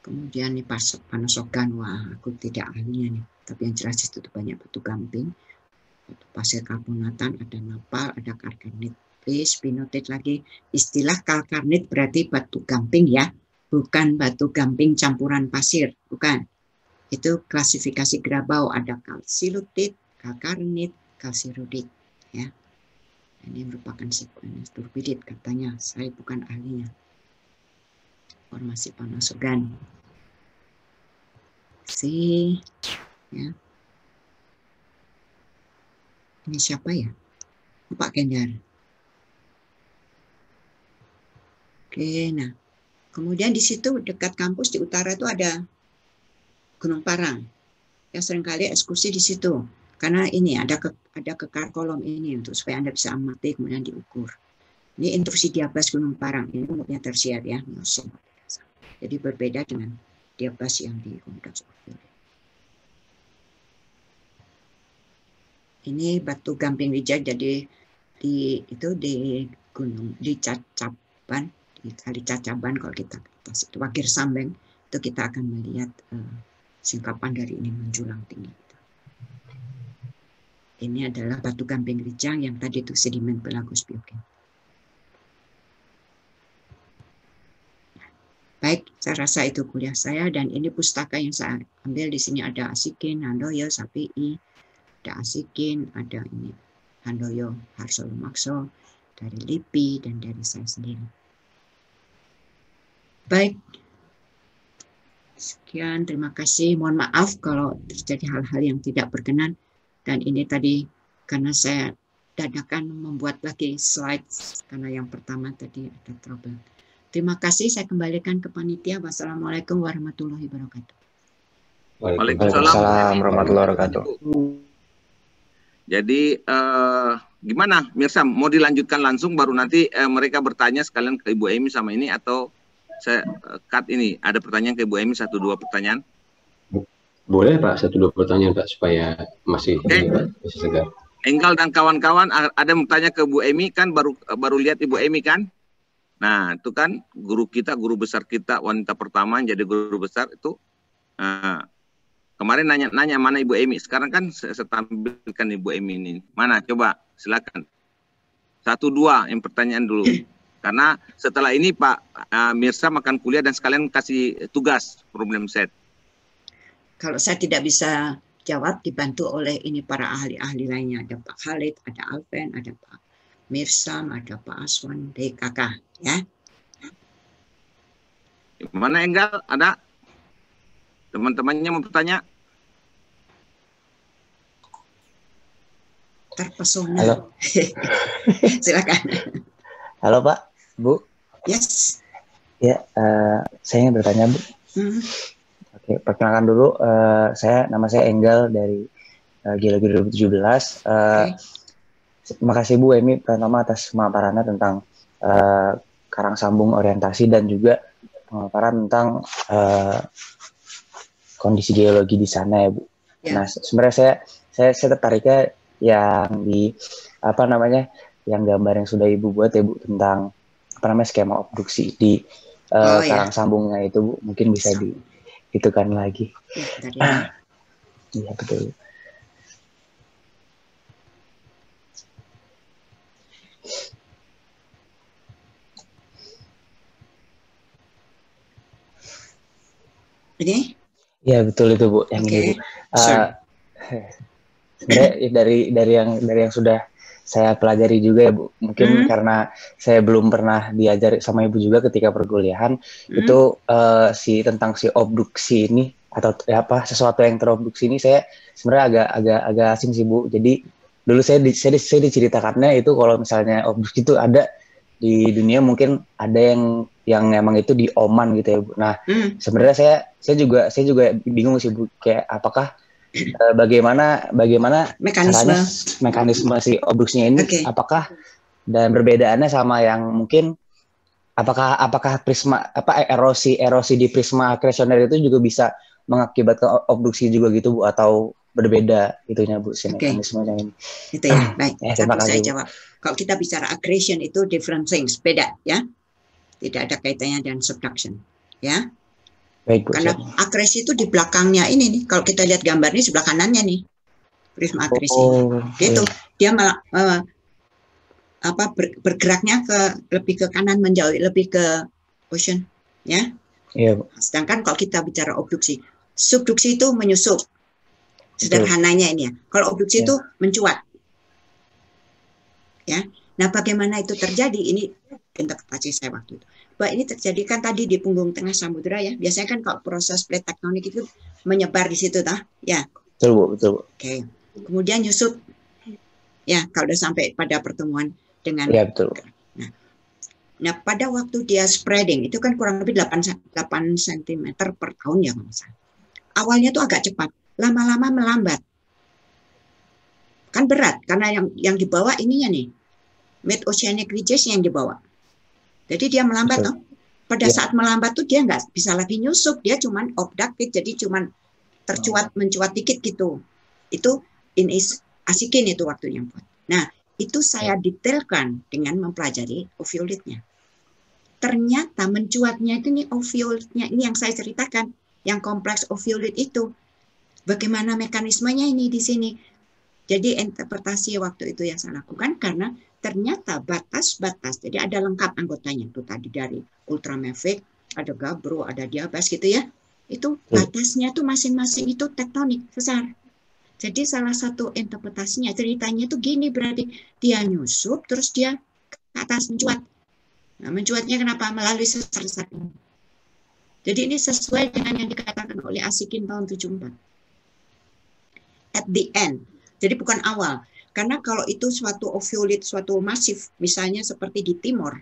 Kemudian nih Panosogan, wah aku tidak ahlinya nih, tapi yang jelas itu banyak batu gamping, batu pasir karbonatan, ada napal, ada kalkarnit. Please noted lagi, istilah kalkarnit berarti batu gamping ya, bukan batu gamping campuran pasir, bukan. Itu klasifikasi Grabau, ada kalsilutit, kalkarnit, kalsirudit ya. Ini merupakan sekuens turbidit katanya, saya bukan ahlinya. Formasi Panosogan. Ya. Ini siapa ya? Pak Kendar. Oke, nah. Kemudian di situ dekat kampus di utara itu ada Gunung Parang. Ya seringkali ekskursi di situ. Karena ini ada kekar kolom ini untuk supaya Anda bisa amati kemudian diukur. Ini intrusi diabas Gunung Parang. Ini umumnya tersier ya, Miosem. Jadi berbeda dengan diabas yang di Komunitas Ultraviolet. Ini batu gamping wijaya, jadi di gunung di Cacaban, di kali Cacaban kalau kita ke atas itu Wagir Sambeng, itu kita akan melihat singkapan dari ini menjulang tinggi. Ini adalah batu gamping wijaya yang tadi itu sedimen pelagus biogen. Baik, saya rasa itu kuliah saya dan ini pustaka yang saya ambil di sini ada Asikin, Handoyo, Sapii, ada Asikin, ada ini Handoyo, Harso Lumakso, dari LIPI dan dari saya sendiri. Baik, sekian, terima kasih. Mohon maaf kalau terjadi hal-hal yang tidak berkenan dan ini tadi karena saya dadakan membuat lagi slide karena yang pertama tadi ada trouble. Terima kasih, saya kembalikan ke panitia. Wassalamualaikum warahmatullahi wabarakatuh. Waalaikumsalam warahmatullahi wabarakatuh. Jadi gimana Mirsa, mau dilanjutkan langsung baru nanti mereka bertanya sekalian ke Ibu Emi sama ini atau saya cut ini? Ada pertanyaan ke Ibu Emi, 1-2 pertanyaan? Boleh Pak, 1-2 pertanyaan Pak supaya masih segar. Enggal dan kawan-kawan ada yang bertanya ke Bu Emi kan, baru lihat Ibu Emi kan? Nah, itu kan guru kita, guru besar kita, wanita pertama yang jadi guru besar itu. Kemarin nanya mana Ibu Emi. Sekarang kan saya tampilkan Ibu Emi ini. Mana? Coba, silakan. 1-2 yang pertanyaan dulu. Karena setelah ini Pak Mirsa makan kuliah dan sekalian kasih tugas problem set. Kalau saya tidak bisa jawab, dibantu oleh ini para ahli-ahli lainnya. Ada Pak Khalid, ada Alven, ada Pak Mirsam, ada Pak Aswan, DKK, ya. Mana Enggal? Ada? Teman-temannya mau bertanya? Terpesona. Halo. Silakan. Halo Pak, Bu. Yes. Ya, saya ingin bertanya Bu. Oke, perkenalkan dulu, nama saya Enggal dari Geologi 2017. Terima kasih Bu Emi pertama atas pemaparannya tentang karangsambung orientasi dan juga pemaparan tentang kondisi geologi di sana ya Bu. Ya. Nah sebenarnya saya tertariknya yang di yang gambar yang sudah Ibu buat ya Bu tentang skema obduksi di karangsambungnya itu Bu, mungkin bisa dihitungkan lagi. Iya betul. Ini? Ya betul itu Bu, yang ini Bu. Sebenarnya dari yang sudah saya pelajari juga ya Bu, mungkin karena saya belum pernah diajar sama Ibu juga ketika perkuliahan itu tentang si obduksi ini atau sesuatu yang terobduksi ini saya sebenarnya agak asing sih Bu. Jadi dulu saya diceritakannya itu kalau misalnya obduksi itu ada di dunia, mungkin ada yang emang itu di Oman gitu ya Bu. Nah sebenarnya saya juga bingung sih Bu, kayak apakah bagaimana mekanisme si obduksinya ini, apakah dan perbedaannya sama yang mungkin apakah prisma erosi di prisma akresioner itu juga bisa mengakibatkan obduksi juga gitu Bu, atau berbeda itunya Bu si mekanismenya ini. Itu ya. Baik. Saya jawab. Kalau kita bicara aggression itu different things, beda ya. Tidak ada kaitannya dengan subduction, ya. Baik, karena agresi itu di belakangnya ini nih. Kalau kita lihat gambar ini sebelah kanannya nih, prisma agresi. Gitu. Dia malah bergeraknya lebih ke kanan menjauh, lebih ke ocean, ya. Iya. Sedangkan kalau kita bicara obduksi, subduksi itu menyusup. Sederhananya ini ya. Kalau obduksi itu mencuat. Ya. Nah, bagaimana itu terjadi? Ini interpretasi saya waktu itu. Bahwa ini terjadi kan tadi di punggung tengah samudera ya. Biasanya kan kalau proses plate tektonik itu menyebar di situ tah? Ya. Betul, Bu, betul. Oke. Kemudian nyusup. Ya, kalau udah sampai pada pertemuan dengan ya, betul. Nah, pada waktu dia spreading itu kan kurang lebih 8 cm per tahun ya kalau misalnya. Awalnya tuh agak cepat, lama-lama melambat. Kan berat karena yang dibawa ininya nih. Mid oceanic ridges yang dibawa. Jadi dia melambat toh. Pada saat melambat tuh dia nggak bisa lagi nyusup, dia cuman obducted, jadi cuman mencuat dikit gitu. Itu asikin itu waktunya. Nah, itu saya detailkan dengan mempelajari oviolitnya. Ternyata mencuatnya itu nih oviolitnya ini yang saya ceritakan, yang kompleks oviolit itu. Bagaimana mekanismenya ini di sini? Jadi interpretasi waktu itu yang saya lakukan karena ternyata batas-batas, jadi ada lengkap anggotanya itu tadi dari ultramafic, ada gabbro, ada diabas gitu ya. Itu batasnya tuh masing-masing itu tektonik sesar. Jadi salah satu interpretasinya ceritanya itu gini, berarti dia nyusup terus dia ke atas mencuat. Nah, mencuatnya kenapa? Melalui sesar-sesar ini. Jadi ini sesuai dengan yang dikatakan oleh Asikin tahun 74. At the end. Jadi bukan awal. Karena kalau itu suatu oviolit, suatu masif, misalnya seperti di Timor,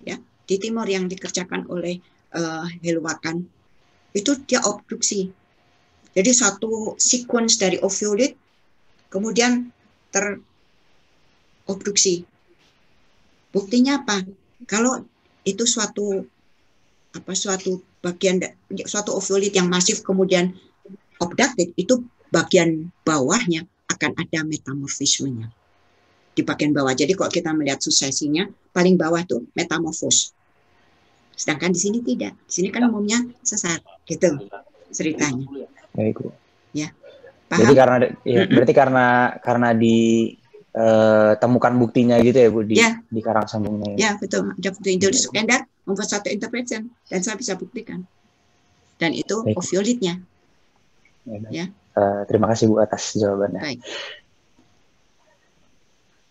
ya, di Timor yang dikerjakan oleh Helwakan, itu dia obduksi. Jadi satu sequence dari oviolit kemudian terobduksi. Buktinya apa? Kalau itu suatu bagian suatu oviolit yang masif kemudian obducted, itu bagian bawahnya akan ada metamorfismenya di bagian bawah. Jadi kalau kita melihat suksesinya paling bawah tuh metamorfos. Sedangkan di sini tidak. Di sini kan umumnya sesar, gitu ceritanya. Baik, Bu. Ya. Paham? Jadi berarti karena ditemukan buktinya gitu ya Bu di karang sambungnya. Ya, betul. Ada bukti itu Skandar membuat satu interpretation dan saya bisa buktikan. Dan itu oviolitnya. Ya. Terima kasih Bu atas jawabannya. Baik.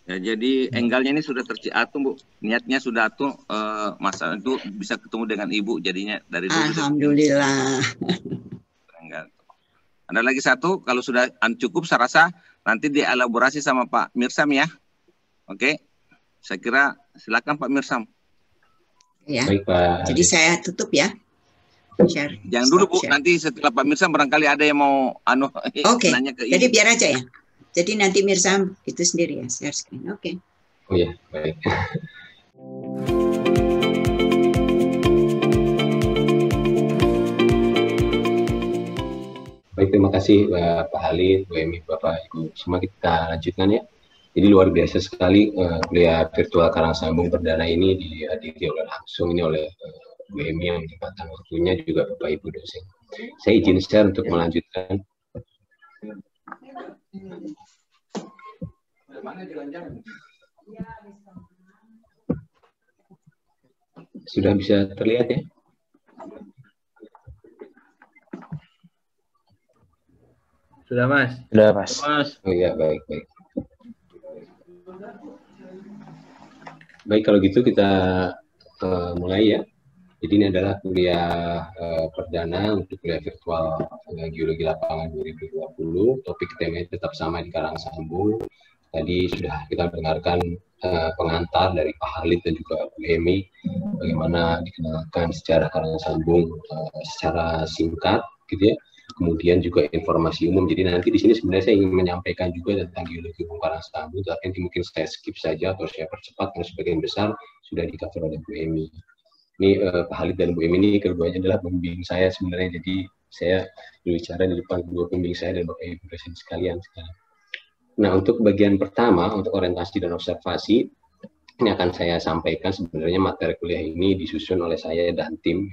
Ya, jadi enggalnya ini sudah terciatu Bu. Niatnya sudah tuh masalah itu bisa ketemu dengan Ibu jadinya dari dulu. Alhamdulillah. Ada lagi satu, kalau sudah cukup saya rasa nanti dielaborasi sama Pak Mirsam ya. Oke. Saya kira silakan Pak Mirsam. Ya. Baik, Pak. Jadi saya tutup ya. Share. Jangan dulu Bu, nanti setelah Pak Mirsam barangkali ada yang mau nanya ke Ibu. Jadi biar aja ya. Jadi nanti Mirsam itu sendiri ya, share screen. Oke. Oh ya, baik. Baik, terima kasih Pak Halid, Bu Emi, Bapak, Ibu. Semua kita lanjutkan ya. Jadi luar biasa sekali kuliah virtual Karang Sambung perdana ini dihadiri langsung ini oleh Bu Emi yang menyempatkan waktunya, juga Bapak Ibu dosen. Saya izin share untuk melanjutkan. Sudah bisa terlihat ya? Sudah Mas. Sudah Mas. Oh iya, baik. Baik, kalau gitu kita mulai ya. Jadi ini adalah kuliah perdana untuk kuliah virtual Geologi Lapangan 2020. Topik temanya tetap sama di Karang Sambung. Tadi sudah kita dengarkan pengantar dari Pak Halid dan juga Bu Emi, bagaimana dikenalkan sejarah Karang Sambung secara singkat, gitu ya. kemudian juga informasi umum. Jadi nanti di sini sebenarnya saya ingin menyampaikan juga tentang geologi karang sambung, tapi mungkin saya skip saja atau saya percepat karena sebagian besar sudah di-cover oleh Bu Emi. Ini Pak Halid dan Bu Emi ini keduanya adalah pembimbing saya sebenarnya, jadi saya berbicara di depan kedua pembimbing saya dan Bapak Ibu dosen sekalian. Nah, untuk bagian pertama, untuk orientasi dan observasi, ini akan saya sampaikan. Sebenarnya materi kuliah ini disusun oleh saya dan tim.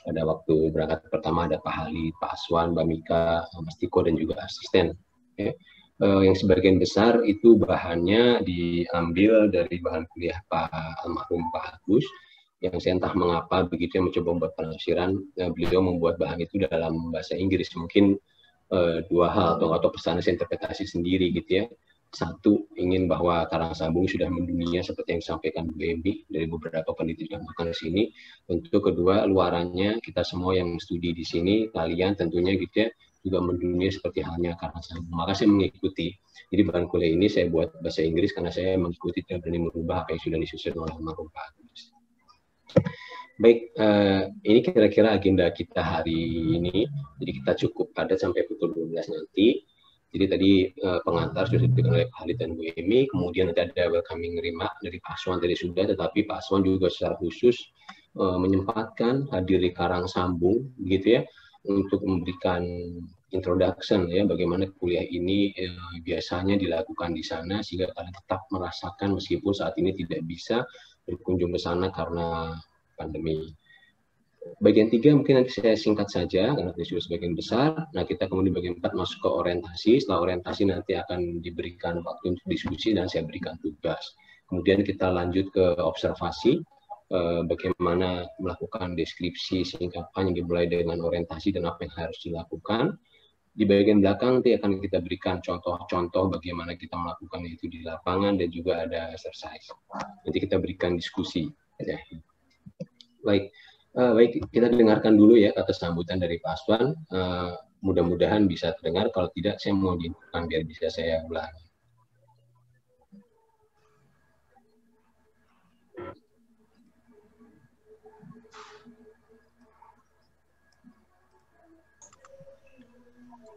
Pada waktu berangkat pertama ada Pak Halid, Pak Aswan, Mbak Mika, Mas Tiko, dan juga asisten. Yang sebagian besar itu bahannya diambil dari bahan kuliah Pak almarhum Pak Agus, yang saya entah mengapa begitu yang mencoba membuat penafsiran, beliau membuat bahan itu dalam bahasa Inggris. Mungkin dua hal atau pesan interpretasi sendiri gitu ya. Satu, ingin bahwa karang sambung sudah mendunia seperti yang disampaikan Bu Emi dari beberapa peneliti yang melakukan di sini. Tentu kedua, luarannya kita semua yang studi di sini, kalian tentunya gitu ya, juga mendunia seperti halnya karang sambung. Maka saya mengikuti. Jadi bahan kuliah ini saya buat bahasa Inggris karena saya mengikuti dan berani merubah apa yang sudah disusun oleh almarhum Pak Agus. Baik, ini kira-kira agenda kita hari ini. Jadi kita cukup padat sampai pukul 12 nanti. Jadi tadi pengantar sudah diberikan oleh Pak Halid dan Bu Emi, kemudian nanti ada welcoming remark dari Pak Aswan tadi sudah, tetapi Pak Aswan juga secara khusus menyempatkan hadir di karang sambung, gitu ya, untuk memberikan introduction ya, bagaimana kuliah ini biasanya dilakukan di sana, sehingga kalian tetap merasakan meskipun saat ini tidak bisa berkunjung ke sana karena pandemi. Bagian 3 mungkin nanti saya singkat saja karena ini sudah sebagian besar. Nah, kita kemudian bagian 4 masuk ke orientasi. Setelah orientasi nanti akan diberikan waktu untuk diskusi dan saya berikan tugas. Kemudian kita lanjut ke observasi, bagaimana melakukan deskripsi singkatan yang dimulai dengan orientasi dan apa yang harus dilakukan. Di bagian belakang nanti akan kita berikan contoh-contoh bagaimana kita melakukan itu di lapangan dan juga ada exercise. Nanti kita berikan diskusi. Baik, kita dengarkan dulu ya kata sambutan dari Pak Aswan. Mudah-mudahan bisa terdengar. Kalau tidak, saya mau diinfokan biar bisa saya ulangi.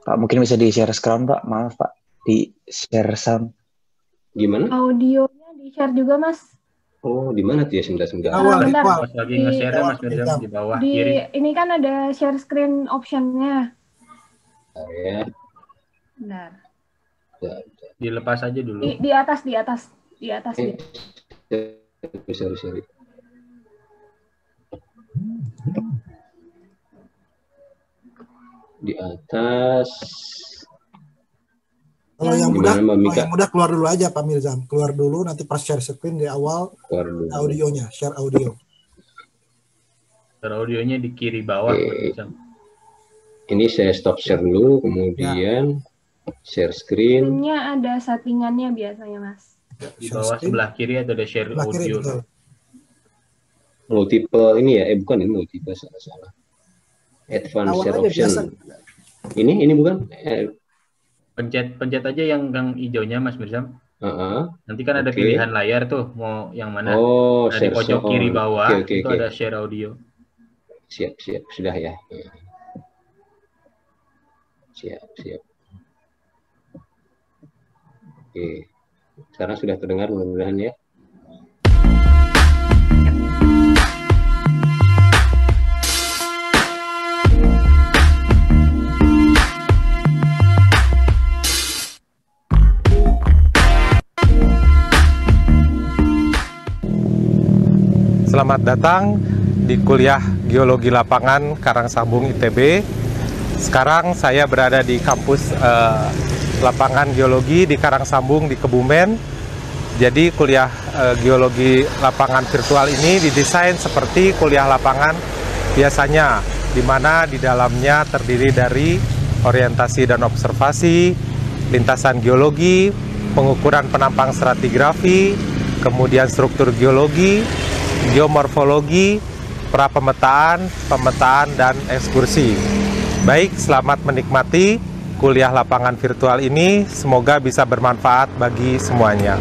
Pak, mungkin bisa di-share screen, Pak. Maaf, Pak. Di-share sound. Gimana? Audionya di-share juga, Mas. Oh, di mana tuh ya sebentar? Bentar. Pas lagi nge-share Mas Mirjam di bawah kiri. Ini kan ada share screen option-nya. Ya. Benar. Dilepas aja dulu. Di atas. Sorry. Di atas. Kalau yang mudah keluar dulu aja Pak Mirzam. Keluar dulu, nanti pas share screen di awal audionya, share audio. Share audionya di kiri bawah. Ini saya stop share dulu, kemudian share screen. Screen-nya ada settingannya biasanya, Mas. Di bawah sebelah kiri ada share audio. Multiple ini ya, bukan ini multiple salah. Advanced share option. Ini bukan. Pencet aja yang hijaunya Mas Mirzam. Nanti kan ada pilihan layar tuh, mau yang mana. Dari pojok kiri bawah itu ada share audio. Siap, sudah ya. Siap. Oke, sekarang sudah terdengar mudah-mudahan ya. Selamat datang di kuliah Geologi Lapangan Karangsambung ITB. Sekarang saya berada di kampus lapangan geologi di Karangsambung di Kebumen. Jadi kuliah Geologi Lapangan virtual ini didesain seperti kuliah lapangan biasanya, di mana di dalamnya terdiri dari orientasi dan observasi, lintasan geologi, pengukuran penampang stratigrafi, kemudian struktur geologi, geomorfologi, prapemetaan, pemetaan, dan ekskursi. Baik, selamat menikmati kuliah lapangan virtual ini. Semoga bisa bermanfaat bagi semuanya.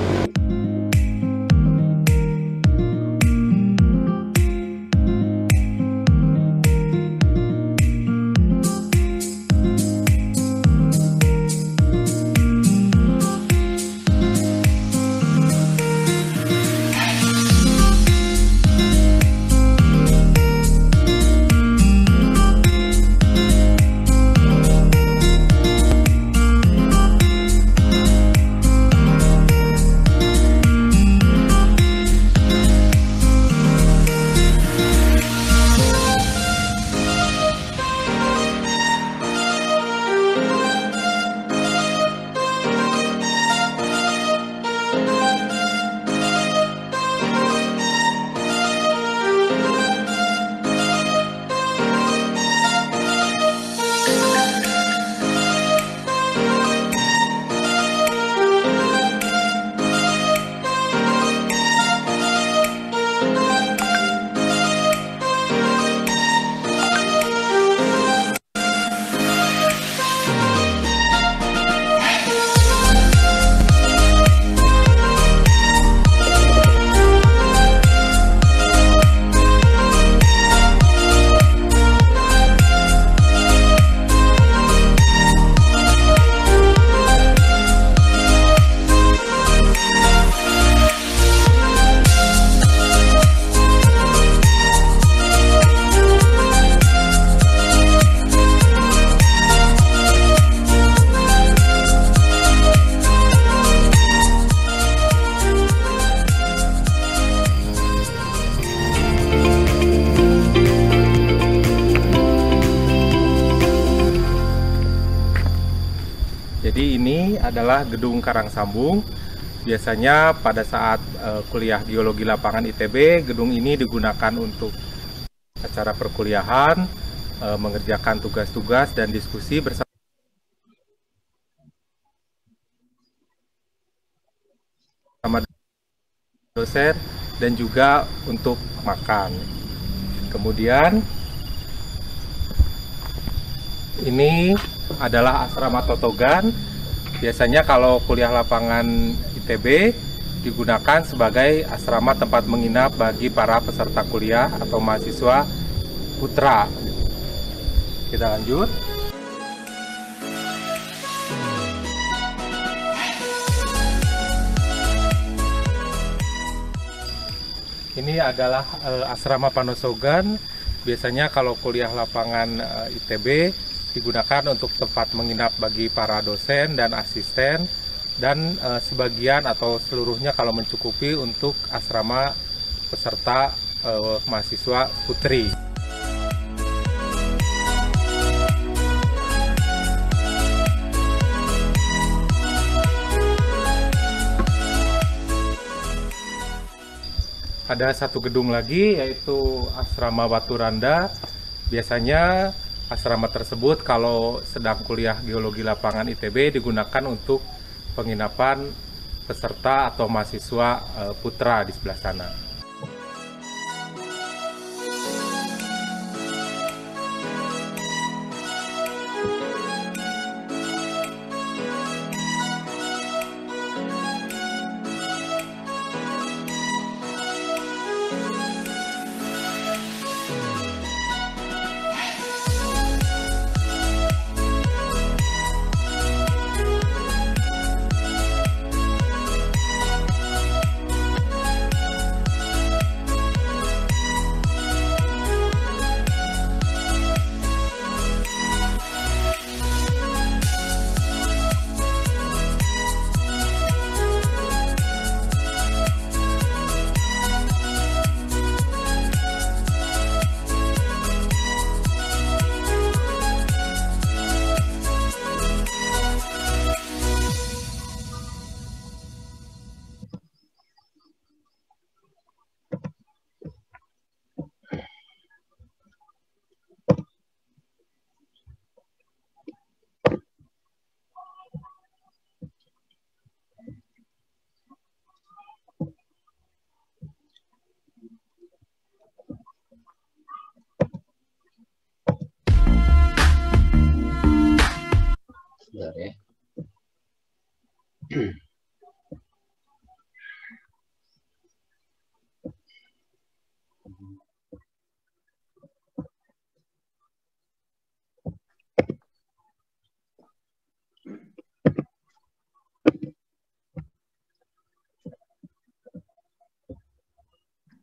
ini adalah Gedung Karangsambung. Biasanya pada saat kuliah Geologi Lapangan ITB, gedung ini digunakan untuk acara perkuliahan, mengerjakan tugas-tugas dan diskusi bersama dosen dan juga untuk makan. Kemudian ini adalah asrama Totogan. Biasanya kalau kuliah lapangan ITB digunakan sebagai asrama tempat menginap bagi para peserta kuliah atau mahasiswa putra. Kita lanjut. Ini adalah asrama Panosogan. Biasanya kalau kuliah lapangan ITB digunakan untuk tempat menginap bagi para dosen dan asisten, dan sebagian atau seluruhnya kalau mencukupi untuk asrama peserta mahasiswa putri. Ada satu gedung lagi, yaitu asrama Baturanda. Biasanya asrama tersebut kalau sedang kuliah Geologi Lapangan ITB digunakan untuk penginapan peserta atau mahasiswa putra di sebelah sana. Bentar ya.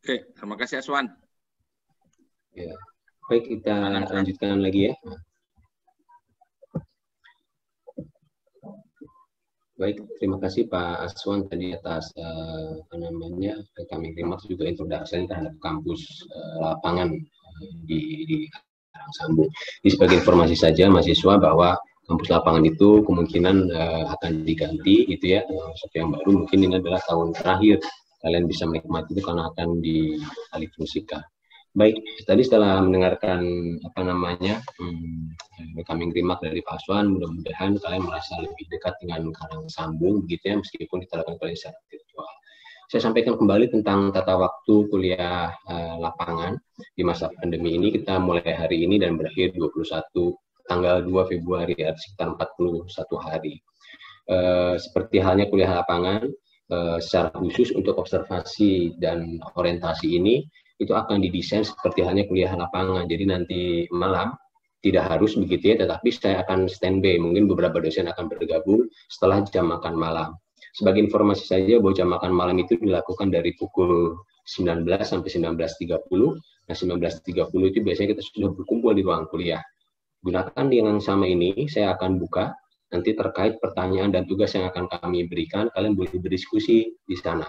Oke, terima kasih Aswan. Ya. Baik, kita lanjutkan lagi ya. Baik, terima kasih Pak Aswan tadi atas kami terima juga introduksi terhadap kampus lapangan di Karangsambung. Ini sebagai informasi saja mahasiswa bahwa kampus lapangan itu kemungkinan akan diganti gitu ya, sesuatu yang baru. Mungkin ini adalah tahun terakhir kalian bisa menikmati itu karena akan dialihfungsikan. Baik, tadi setelah mendengarkan welcoming remark dari Pak Aswan, mudah-mudahan kalian merasa lebih dekat dengan Karangsambung begitu ya, meskipun kita lakukan kuliah secara virtual. Saya sampaikan kembali tentang tata waktu kuliah lapangan di masa pandemi ini. Kita mulai hari ini dan berakhir tanggal 2 Februari, sekitar 41 hari. Seperti halnya kuliah lapangan, secara khusus untuk observasi dan orientasi ini, itu akan didesain seperti halnya kuliah lapangan. Jadi nanti malam, tidak harus begitu ya, tetapi saya akan standby. Mungkin beberapa dosen akan bergabung setelah jam makan malam. Sebagai informasi saja bahwa jam makan malam itu dilakukan dari pukul 19 sampai 19.30. Nah, 19.30 itu biasanya kita sudah berkumpul di ruang kuliah. Gunakan yang sama ini, saya akan buka nanti terkait pertanyaan dan tugas yang akan kami berikan. Kalian boleh berdiskusi di sana.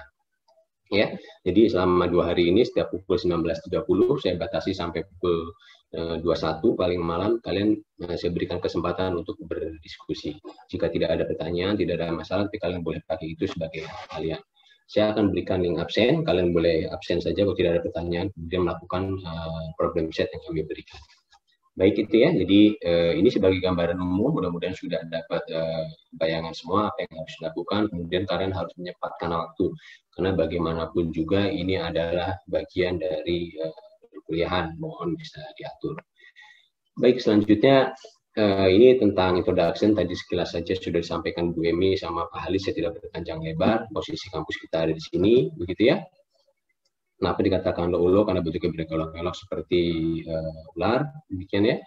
Ya, jadi selama 2 hari ini setiap pukul 19.30 saya batasi sampai pukul 21 paling malam, kalian saya berikan kesempatan untuk berdiskusi. Jika tidak ada pertanyaan, tidak ada masalah, tapi kalian boleh pakai itu sebagai kalian. Saya akan berikan link absen, kalian boleh absen saja kalau tidak ada pertanyaan, kemudian melakukan problem set yang kami berikan. Baik itu ya, jadi ini sebagai gambaran umum, mudah-mudahan sudah dapat bayangan semua apa yang harus dilakukan, kemudian kalian harus menyempatkan waktu, karena bagaimanapun juga ini adalah bagian dari perkuliahan, mohon bisa diatur. Baik, selanjutnya ini tentang introduction, tadi sekilas saja sudah disampaikan Bu Emi sama Pak Halis, saya tidak berpanjang lebar, posisi kampus kita ada di sini, begitu ya. Kenapa dikatakan ulo? Karena bentuknya berkelok-kelok seperti ular, demikian ya.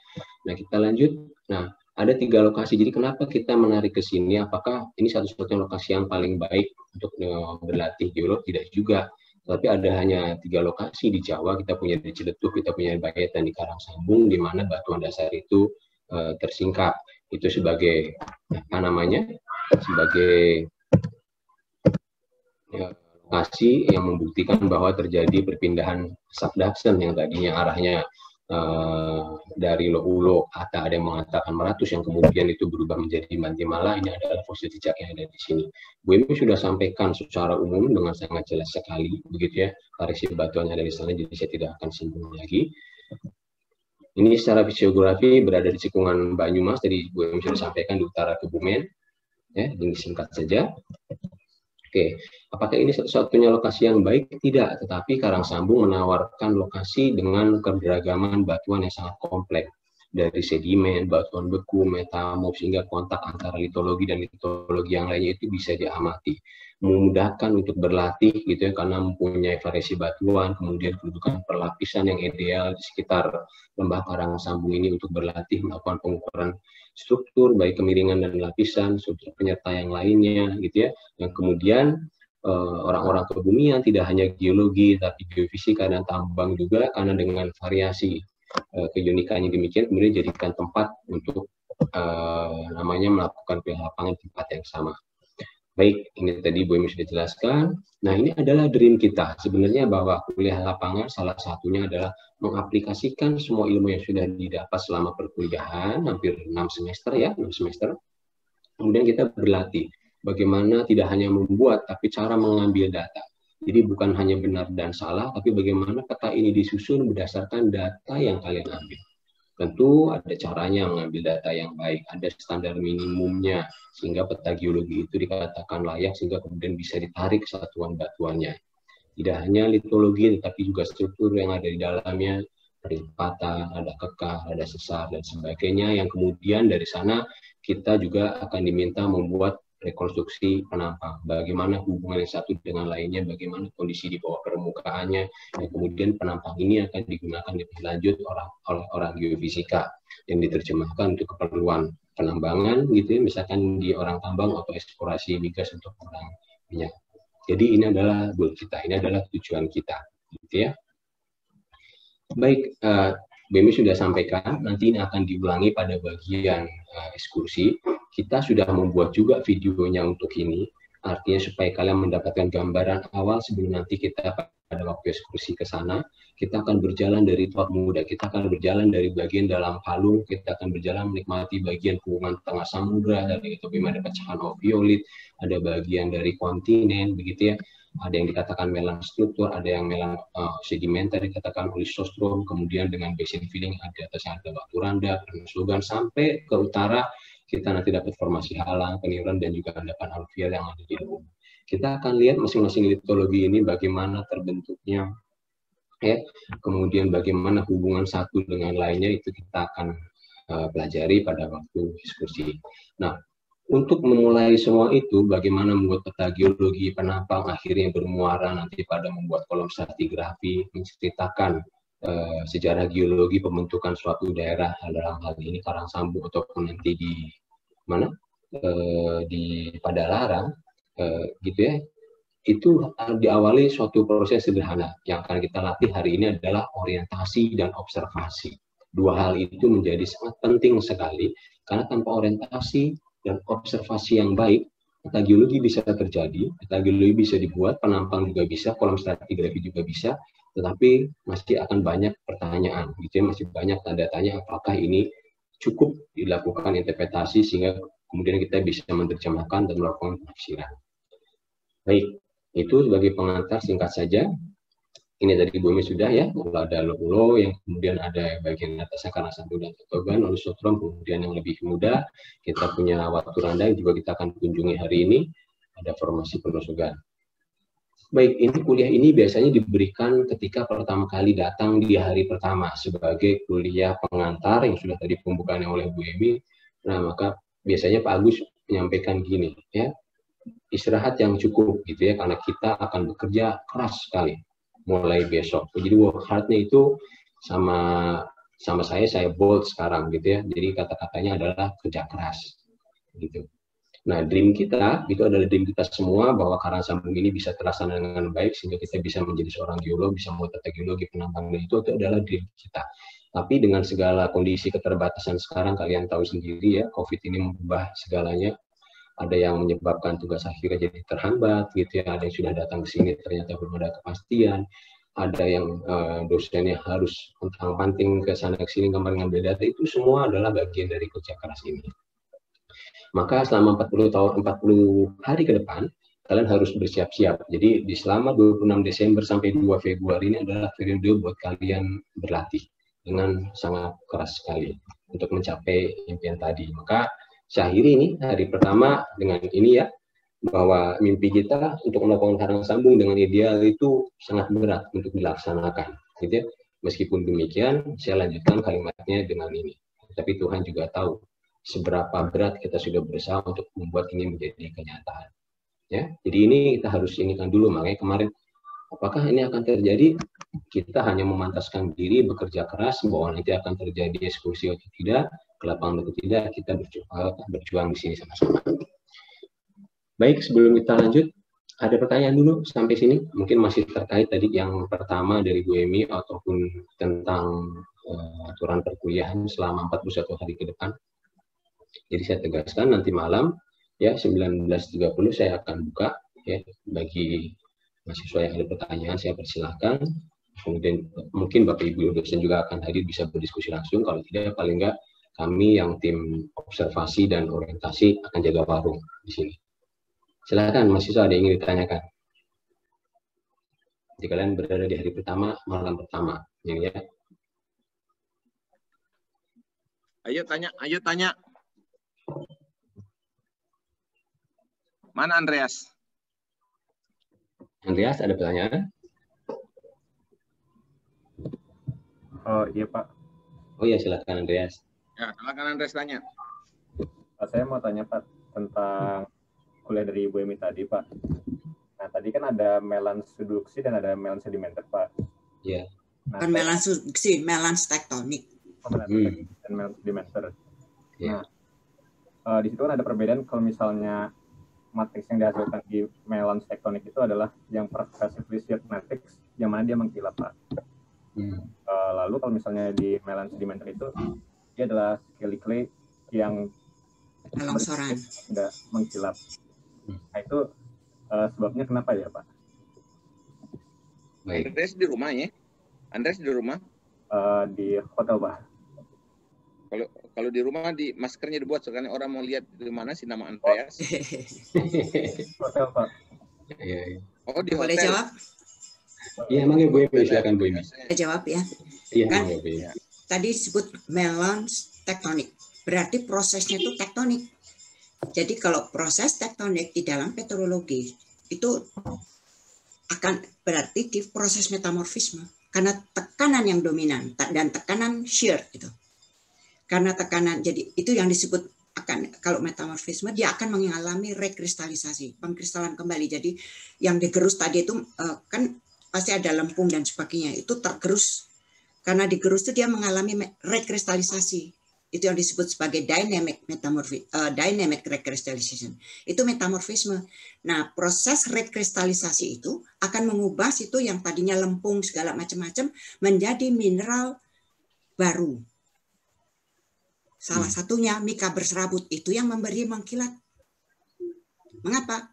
Nah, kita lanjut. Nah, ada 3 lokasi. Jadi kenapa kita menarik ke sini? Apakah ini satu-satunya lokasi yang paling baik untuk berlatih geolog? Tidak juga. Tapi ada hanya 3 lokasi di Jawa. Kita punya di Ciletuh, kita punya di Bayetan, di Karangsambung, di mana batuan dasar itu tersingkap. Itu sebagai apa namanya? Sebagai lokasi yang membuktikan bahwa terjadi perpindahan subduction yang tadinya arahnya dari Loulo, atau ada yang mengatakan Meratus yang kemudian itu berubah menjadi Mantimala. Ini adalah fosil jejak yang ada di sini. Bu Emi sudah sampaikan secara umum dengan sangat jelas sekali, begitu ya, variasi batuan yang ada di sana, jadi saya tidak akan singgung lagi. Ini secara fisiografi berada di cekungan Banyumas, tadi Bu Emi sudah sampaikan di utara Kebumen, ya, ini singkat saja. Oke, apakah ini satu-satunya lokasi yang baik? Tidak, tetapi Karangsambung menawarkan lokasi dengan keberagaman batuan yang sangat kompleks. Dari sedimen, batuan beku, metamorf, sehingga kontak antara litologi dan litologi yang lainnya itu bisa diamati. Memudahkan untuk berlatih gitu ya, karena mempunyai variasi batuan, kemudian kedudukan perlapisan yang ideal di sekitar lembah Karangsambung ini untuk berlatih, melakukan pengukuran struktur, baik kemiringan dan lapisan, struktur penyerta yang lainnya, gitu ya. Yang kemudian orang-orang kebumian tidak hanya geologi, tapi geofisika dan tambang juga, karena dengan variasi keunikannya demikian, kemudian jadikan tempat untuk namanya melakukan kuliah lapangan di tempat yang sama. Baik, ini tadi Bu Emi sudah jelaskan. Nah, ini adalah dream kita. Sebenarnya bahwa kuliah lapangan salah satunya adalah mengaplikasikan semua ilmu yang sudah didapat selama perkuliahan, hampir 6 semester ya, 6 semester. Kemudian kita berlatih bagaimana tidak hanya membuat, tapi cara mengambil data. Jadi bukan hanya benar dan salah, tapi bagaimana peta ini disusun berdasarkan data yang kalian ambil. Tentu ada caranya mengambil data yang baik, ada standar minimumnya, sehingga peta geologi itu dikatakan layak, sehingga kemudian bisa ditarik satuan batuannya. Tidak hanya litologi, tetapi juga struktur yang ada di dalamnya, perlipatan, ada kekah, ada sesar, dan sebagainya, yang kemudian dari sana kita juga akan diminta membuat rekonstruksi penampang, bagaimana hubungan yang satu dengan lainnya, bagaimana kondisi di bawah permukaannya, dan kemudian penampang ini akan digunakan lebih lanjut oleh orang geofisika yang diterjemahkan untuk keperluan penambangan, gitu ya, misalkan di orang tambang atau eksplorasi migas untuk orang minyak. Jadi ini adalah goal kita, ini adalah tujuan kita, gitu ya. Baik, BEMI sudah sampaikan, nanti ini akan diulangi pada bagian ekskursi. Kita sudah membuat juga videonya untuk ini, artinya supaya kalian mendapatkan gambaran awal sebelum nanti kita pada waktu ekskursi ke sana. Kita akan berjalan dari Tuak Muda, kita akan berjalan dari bagian dalam Palung, kita akan berjalan menikmati bagian hubungan tengah samudra, dari itu ada pecahan oviolit, ada bagian dari kontinen, begitu ya. Ada yang dikatakan melang struktur, ada yang melang sedimenter, dikatakan olisostrom, kemudian dengan basin filling ada atasnya ada batu randa, slogan, sampai ke utara kita nanti dapat formasi halang, peniuran, dan juga endapan aluvial yang ada di dalam. Kita akan lihat masing-masing litologi ini bagaimana terbentuknya, ya. Kemudian bagaimana hubungan satu dengan lainnya itu kita akan pelajari pada waktu diskusi. Nah, untuk memulai semua itu, bagaimana membuat peta geologi penampang akhirnya bermuara nanti pada membuat kolom stratigrafi, menceritakan sejarah geologi pembentukan suatu daerah, dalam hal ini Karangsambung ataupun nanti di mana di Padalarang, gitu ya. Itu diawali suatu proses sederhana. Yang akan kita latih hari ini adalah orientasi dan observasi. Dua hal itu menjadi sangat penting sekali, karena tanpa orientasi dan observasi yang baik, Metageologi bisa terjadi, metageologi bisa dibuat, penampang juga bisa, kolom stratigrafi juga bisa, tetapi masih akan banyak pertanyaan, gitu ya, masih banyak tanda tanya apakah ini cukup dilakukan interpretasi sehingga kemudian kita bisa menerjemahkan dan melakukan penafsiran. Baik, itu sebagai pengantar singkat saja. Ini dari Ibu Emi sudah ya, ada Lolo yang kemudian ada bagian atasnya Karangsambu dan Totogan, lalu Sotrom, kemudian yang lebih muda kita punya Waturanda yang juga kita akan kunjungi hari ini, ada formasi Penusugan. Baik, ini kuliah ini biasanya diberikan ketika pertama kali datang di hari pertama sebagai kuliah pengantar yang sudah tadi pembukaannya oleh Bu Emi. Nah, maka biasanya Pak Agus menyampaikan gini ya, istirahat yang cukup gitu ya, karena kita akan bekerja keras sekali mulai besok. Jadi work hard-nya itu sama saya bold sekarang gitu ya. Jadi kata-katanya adalah kerja keras gitu. Nah, dream kita itu adalah dream kita semua bahwa Karangsambu ini bisa terlaksana dengan baik sehingga kita bisa menjadi seorang geolog, bisa membuat tata geologi penambang, itu adalah dream kita. Tapi dengan segala kondisi keterbatasan sekarang, kalian tahu sendiri ya, COVID ini mengubah segalanya. Ada yang menyebabkan tugas akhirnya jadi terhambat, gitu ya. Ada yang sudah datang ke sini ternyata belum ada kepastian. Ada yang dosennya harus pontang-panting ke sana ke sini gambar ngambil data. Itu semua adalah bagian dari kerja keras ini. Maka selama 40 hari ke depan, kalian harus bersiap-siap. Jadi di selama 26 Desember sampai 2 Februari ini adalah periode buat kalian berlatih dengan sangat keras sekali untuk mencapai impian tadi. Maka saya akhiri ini hari pertama dengan ini ya, bahwa mimpi kita untuk melakukan Karangsambu dengan ideal itu sangat berat untuk dilaksanakan. Gitu ya. Meskipun demikian, saya lanjutkan kalimatnya dengan ini. Tapi Tuhan juga tahu seberapa berat kita sudah berusaha untuk membuat ini menjadi kenyataan. Ya, jadi ini kita harus inikan dulu. Makanya kemarin, apakah ini akan terjadi? Kita hanya memantaskan diri, bekerja keras, bahwa nanti akan terjadi eksekusi atau tidak, ke lapangan atau tidak, kita berjuang di sini sama-sama. Baik, sebelum kita lanjut, ada pertanyaan dulu sampai sini? Mungkin masih terkait tadi yang pertama dari Bu Emi, ataupun tentang aturan perkuliahan selama 41 hari ke depan. Jadi saya tegaskan nanti malam, ya 19.30 saya akan buka, ya bagi mahasiswa yang ada pertanyaan saya persilahkan. Kemudian mungkin Bapak Ibu dosen juga akan hadir, bisa berdiskusi langsung. Kalau tidak, paling enggak kami yang tim observasi dan orientasi akan jaga warung di sini. Silakan mahasiswa, ada yang ingin ditanyakan. Jika kalian berada di hari pertama, malam pertama, ya. Ayo tanya. Mana Andreas? Andreas, ada pertanyaan? Oh iya Pak. Oh iya, silakan Andreas. Ya, silakan Andreas tanya. Saya mau tanya Pak tentang kuliah dari Ibu Emi tadi Pak. Nah tadi kan ada melan subduksi dan ada melan sedimenter Pak. Iya. Nah, kan melan subduksi, melan tektonik. Dan melan sedimenter. Yeah. Nah di situ kan ada perbedaan kalau misalnya matriks yang dihasilkan di melan tektonik itu adalah yang progressively shear matrix, yang mana dia mengkilap Pak. Lalu kalau misalnya di melan sedimenter itu dia adalah scaly clay yang longsoran tidak mengkilap. Nah itu sebabnya kenapa ya Pak? Andreas di rumah ya? Andreas di rumah? Di hotel Pak. Kalau di rumah di maskernya dibuat sekarang orang mau lihat di mana sih nama Andreas? Hotel Pak. Oh di boleh hotel. Jawab? Iya, emangnya Bu Emi, silakan Bu Emi. Saya jawab ya. Iya, kan ya. Tadi disebut melan tektonik. Berarti prosesnya itu tektonik. Jadi kalau proses tektonik di dalam petrologi itu akan berarti di proses metamorfisme karena tekanan yang dominan dan tekanan shear itu. Karena tekanan, jadi itu yang disebut akan, kalau metamorfisme dia akan mengalami rekristalisasi, pengkristalan kembali. Jadi yang digerus tadi itu kan pasti ada lempung dan sebagainya, itu tergerus. Karena digerus itu dia mengalami rekristalisasi. Itu yang disebut sebagai dynamic rekristalisation. Itu metamorfisme. Nah, proses rekristalisasi itu akan mengubah situ yang tadinya lempung segala macam-macam menjadi mineral baru. Salah satunya mika berserabut, itu yang memberi mengkilat. Mengapa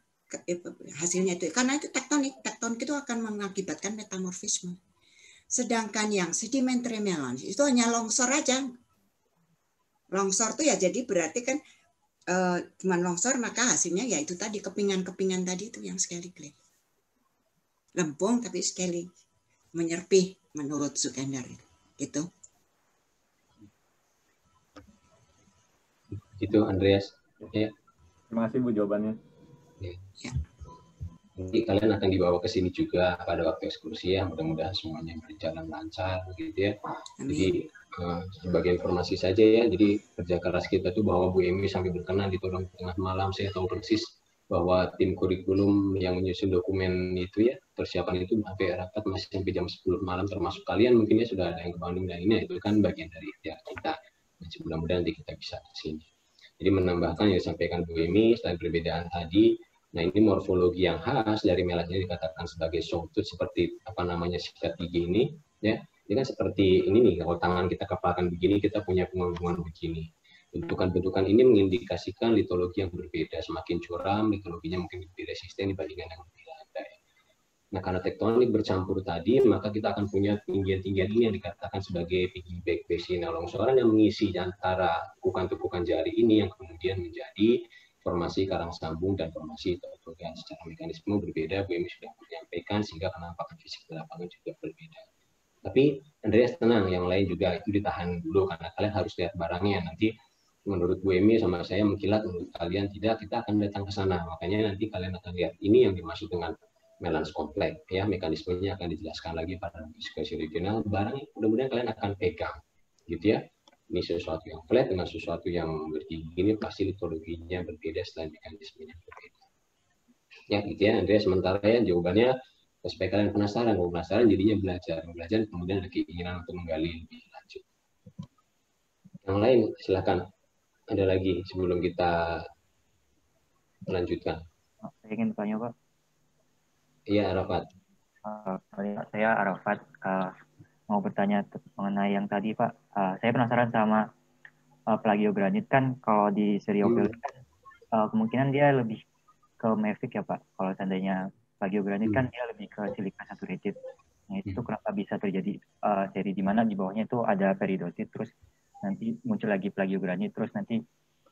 hasilnya itu? Karena itu tektonik. Tektonik itu akan mengakibatkan metamorfisme. Sedangkan yang sedimentary melange itu hanya longsor aja. Longsor itu ya jadi berarti kan cuma longsor, maka hasilnya ya itu tadi kepingan-kepingan tadi itu yang scaly clay. Lempung tapi scaly, menyerpih menurut Sukender gitu. Gitu Andreas. Ya. Terima kasih Bu jawabannya. Ya. Nanti kalian akan dibawa ke sini juga pada waktu ekskursi ya, mudah-mudahan semuanya berjalan lancar gitu ya. Jadi sebagai informasi saja ya, jadi kerja keras kita tuh bahwa Bu Emi sampai berkenan ditolong tengah malam, saya tahu persis bahwa tim kurikulum yang menyusun dokumen itu ya, persiapan itu sampai rapat masih sampai jam 10 malam, termasuk kalian mungkin ya sudah ada yang ke Bandung dan ini itu kan bagian dari ikhtiar kita. Mudah-mudahan nanti kita bisa ke sini. Jadi menambahkan yang disampaikan Bu Emi, selain perbedaan tadi, nah ini morfologi yang khas dari melange dikatakan sebagai sawtooth seperti apa namanya sikat gigi ini, ya. Ini kan seperti ini nih, kalau tangan kita kepalkan begini, kita punya penghubungan begini. Bentukan-bentukan ini mengindikasikan litologi yang berbeda, semakin curam, litologinya mungkin lebih resisten dibandingkan dengan lebih landai. Nah, karena tektonik bercampur tadi, maka kita akan punya tinggian-tinggian ini yang dikatakan sebagai piggyback basin. Nah, longsoran yang mengisi antara tukukan-tukukan jari ini yang kemudian menjadi formasi karang sambung dan formasi topogan secara mekanisme berbeda. Bu Emi sudah menyampaikan sehingga penampakan fisik di lapangan juga berbeda. Tapi Andreas tenang, yang lain juga itu ditahan dulu karena kalian harus lihat barangnya. Nanti menurut Bu Emi sama saya mengkilat, menurut kalian tidak, kita akan datang ke sana. Makanya nanti kalian akan lihat ini yang dimaksud dengan melange kompleks ya, mekanismenya akan dijelaskan lagi pada diskusi regional. Barang mudah-mudahan kalian akan pegang gitu ya. Ini sesuatu yang flat dengan sesuatu yang bergigi ini pasti litologinya berbeda selain mekanismenya berbeda. Ya gitu ya Andrea, sementara ya jawabannya supaya kalian penasaran, kalau penasaran jadinya belajar kemudian ada keinginan untuk menggali lebih lanjut. Yang lain silakan, ada lagi sebelum kita melanjutkan. Saya ingin bertanya Pak. Iya Arafat. Saya Arafat. Mau bertanya mengenai yang tadi Pak. Saya penasaran sama plagiogranit kan kalau di seriopil kemungkinan dia lebih ke mafic ya Pak. Kalau seandainya plagiogranit kan dia lebih ke silika saturated. Nah itu kenapa bisa terjadi seri di mana di bawahnya itu ada peridotit terus nanti muncul lagi plagiogranit terus nanti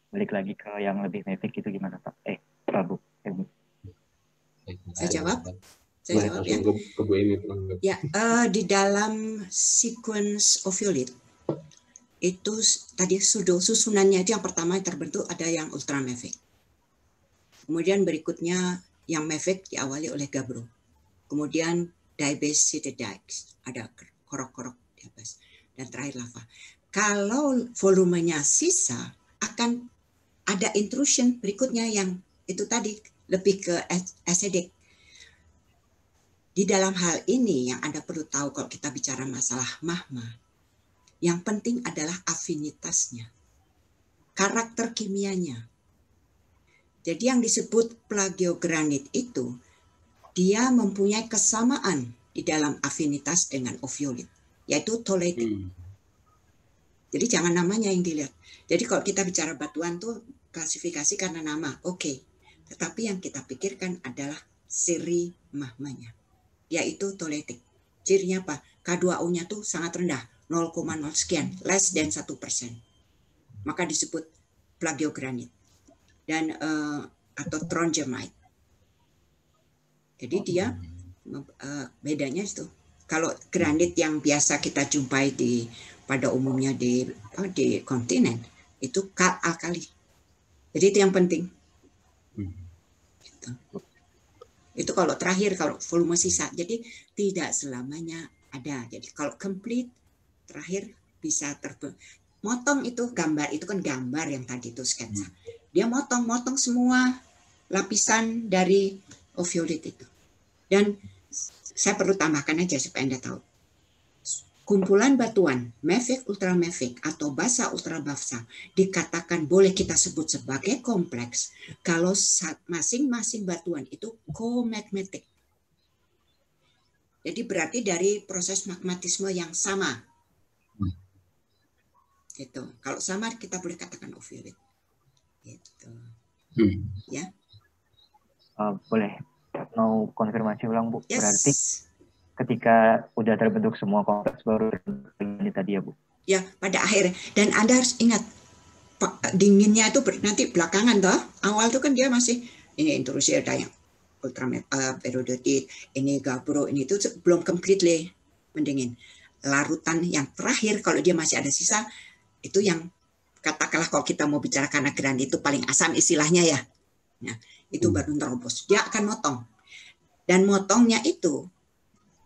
balik lagi ke yang lebih mafic itu gimana Pak? Pak Bu. Saya jawab. Saya jawab ya. Di dalam sequence ovulate itu tadi susunannya itu yang pertama yang terbentuk ada yang ultramafic. Kemudian berikutnya yang mafic diawali oleh gabro. Kemudian diabase dikes, ada korok-korok di atas dan terakhir lava. Kalau volumenya sisa akan ada intrusion berikutnya yang itu tadi lebih ke acidic. Di dalam hal ini yang Anda perlu tahu kalau kita bicara masalah magma, yang penting adalah afinitasnya, karakter kimianya. Jadi yang disebut plagiogranit itu, dia mempunyai kesamaan di dalam afinitas dengan oviolit, yaitu tholeiitic. Jadi jangan namanya yang dilihat. Jadi kalau kita bicara batuan tuh klasifikasi karena nama, oke. Tetapi yang kita pikirkan adalah seri magmanya, yaitu tholeiitic. Cirinya apa? K2O-nya tuh sangat rendah, 0,0 sekian, less than 1%. Maka disebut plagiogranit dan atau trondhjemite. Jadi dia bedanya itu. Kalau granit yang biasa kita jumpai pada umumnya di kontinen itu alkali. Jadi itu yang penting. Gitu. Itu kalau terakhir, kalau volume sisa. Jadi tidak selamanya ada. Jadi kalau complete, terakhir bisa motong itu gambar. Itu kan gambar yang tadi itu sketsa. Dia motong semua lapisan dari oviolit itu. Dan saya perlu tambahkan aja supaya Anda tahu. Kumpulan batuan, mafic, ultramafic, atau basa ultrabasa dikatakan boleh kita sebut sebagai kompleks kalau masing-masing batuan itu komagmatic. Jadi berarti dari proses magmatisme yang sama. Gitu. Kalau sama kita boleh katakan oviolit. Gitu. Ya. boleh mau konfirmasi ulang Bu? Yes. Berarti ketika udah terbentuk semua kompleks baru ini tadi ya Bu? Ya, pada akhirnya. Dan Anda harus ingat, dinginnya itu nanti belakangan toh. Awal itu kan dia masih ini intrusi, ada yang ultraviolet, ini gabro, ini itu belum completely mendingin. Larutan yang terakhir kalau dia masih ada sisa itu yang katakanlah kalau kita mau bicara karena grandi itu paling asam istilahnya ya. Nah, itu baru terobos. Dia akan motong. Dan motongnya itu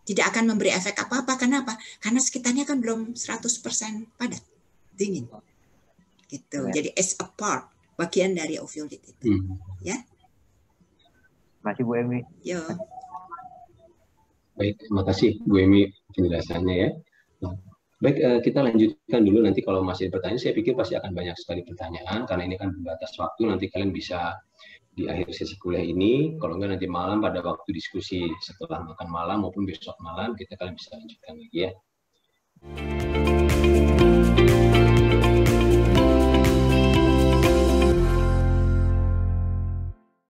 tidak akan memberi efek apa-apa. Kenapa? Karena sekitarnya kan belum 100% padat, dingin. Gitu. Jadi as a part, bagian dari ovulate itu. Ya. Terima kasih Bu Emi. Yo. Baik, terima kasih Bu Emi penjelasannya ya. Baik, kita lanjutkan dulu. Nanti kalau masih ada pertanyaan, saya pikir pasti akan banyak sekali pertanyaan, karena ini kan berbatas waktu. Nanti kalian bisa di akhir sesi kuliah ini, kalau enggak nanti malam pada waktu diskusi setelah makan malam maupun besok malam, kalian bisa lanjutkan lagi ya.